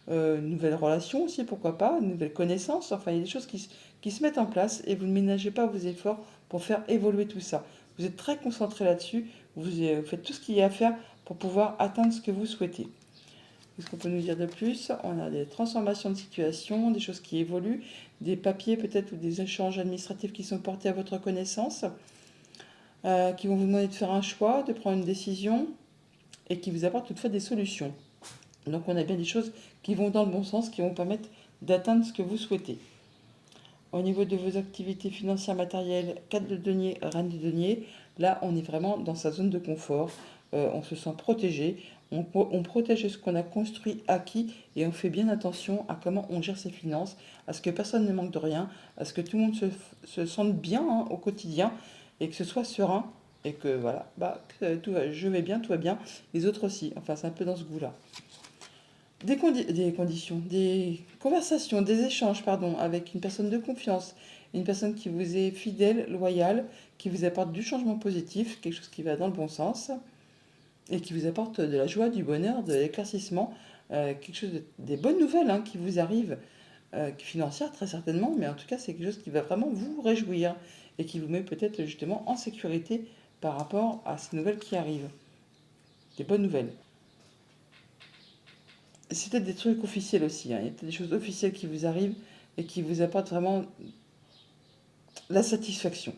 nouvelles relations aussi, pourquoi pas, nouvelles connaissances. Enfin, il y a des choses qui se mettent en place et vous ne ménagez pas vos efforts pour faire évoluer tout ça. Vous êtes très concentré là-dessus, vous faites tout ce qu'il y a à faire pour pouvoir atteindre ce que vous souhaitez. Qu'est-ce qu'on peut nous dire de plus? On a des transformations de situation, des choses qui évoluent, des papiers peut-être ou des échanges administratifs qui sont portés à votre connaissance, qui vont vous demander de faire un choix, de prendre une décision et qui vous apportent toutefois des solutions. Donc on a bien des choses qui vont dans le bon sens, qui vont permettre d'atteindre ce que vous souhaitez. Au niveau de vos activités financières matérielles, 4 de denier, reine de denier, là on est vraiment dans sa zone de confort. On se sent protégé, on protège ce qu'on a construit, acquis, et on fait bien attention à comment on gère ses finances, à ce que personne ne manque de rien, à ce que tout le monde se sente bien hein, au quotidien, et que ce soit serein, et que voilà, bah, que je vais bien, tout va bien, les autres aussi. Enfin, c'est un peu dans ce goût-là. Des conditions, des conversations, des échanges, pardon, avec une personne de confiance, une personne qui vous est fidèle, loyale, qui vous apporte du changement positif, quelque chose qui va dans le bon sens, et qui vous apporte de la joie, du bonheur, de l'éclaircissement, quelque chose des bonnes nouvelles hein, qui vous arrivent, financières très certainement, mais en tout cas c'est quelque chose qui va vraiment vous réjouir et qui vous met peut-être justement en sécurité par rapport à ces nouvelles qui arrivent, des bonnes nouvelles. C'est peut-être des trucs officiels aussi, hein. Il y a peut-être des choses officielles qui vous arrivent et qui vous apportent vraiment la satisfaction.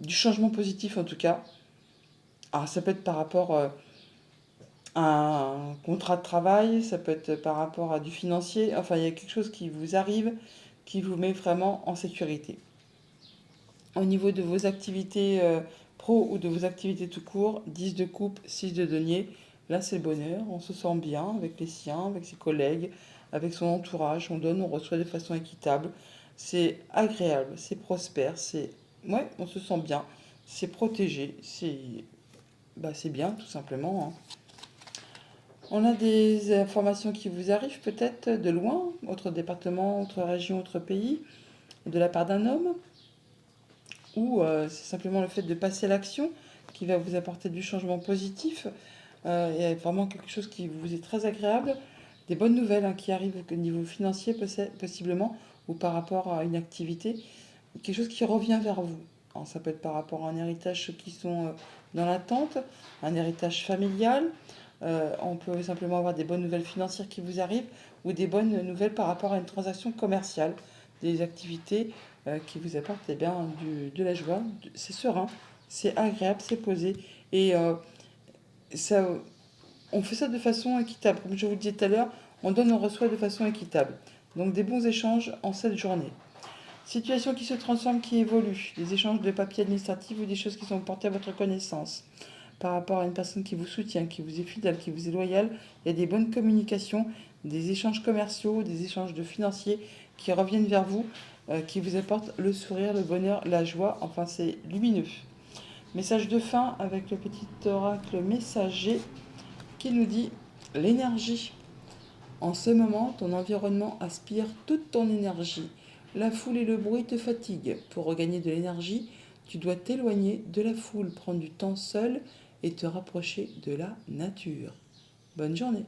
Du changement positif en tout cas. Alors ça peut être par rapport à un contrat de travail, ça peut être par rapport à du financier. Enfin, il y a quelque chose qui vous arrive qui vous met vraiment en sécurité. Au niveau de vos activités pro ou de vos activités tout court, 10 de coupe, 6 de denier, là c'est le bonheur, on se sent bien avec les siens, avec ses collègues, avec son entourage, on donne, on reçoit de façon équitable, c'est agréable, c'est prospère, c'est... Ouais, on se sent bien, c'est protégé, c'est bien tout simplement, hein. On a des informations qui vous arrivent peut-être de loin, autre département, autre région, autre pays, de la part d'un homme, ou c'est simplement le fait de passer à l'action qui va vous apporter du changement positif. Il y a vraiment quelque chose qui vous est très agréable, des bonnes nouvelles hein, qui arrivent au niveau financier possiblement, ou par rapport à une activité, quelque chose qui revient vers vous. Alors, ça peut être par rapport à un héritage, ceux qui sont dans l'attente, un héritage familial. On peut simplement avoir des bonnes nouvelles financières qui vous arrivent, ou des bonnes nouvelles par rapport à une transaction commerciale, des activités qui vous apportent eh bien, de la joie. C'est serein, c'est agréable, c'est posé. Et ça, on fait ça de façon équitable. Comme je vous le disais tout à l'heure, on donne, on reçoit de façon équitable. Donc des bons échanges en cette journée. Situation qui se transforme, qui évolue. Des échanges de papiers administratifs ou des choses qui sont portées à votre connaissance. Par rapport à une personne qui vous soutient, qui vous est fidèle, qui vous est loyale, il y a des bonnes communications, des échanges commerciaux, des échanges de financiers qui reviennent vers vous, qui vous apportent le sourire, le bonheur, la joie. Enfin, c'est lumineux. Message de fin avec le petit oracle messager qui nous dit l'énergie. En ce moment, ton environnement aspire toute ton énergie. La foule et le bruit te fatiguent. Pour regagner de l'énergie, tu dois t'éloigner de la foule, prendre du temps seul et te rapprocher de la nature. Bonne journée.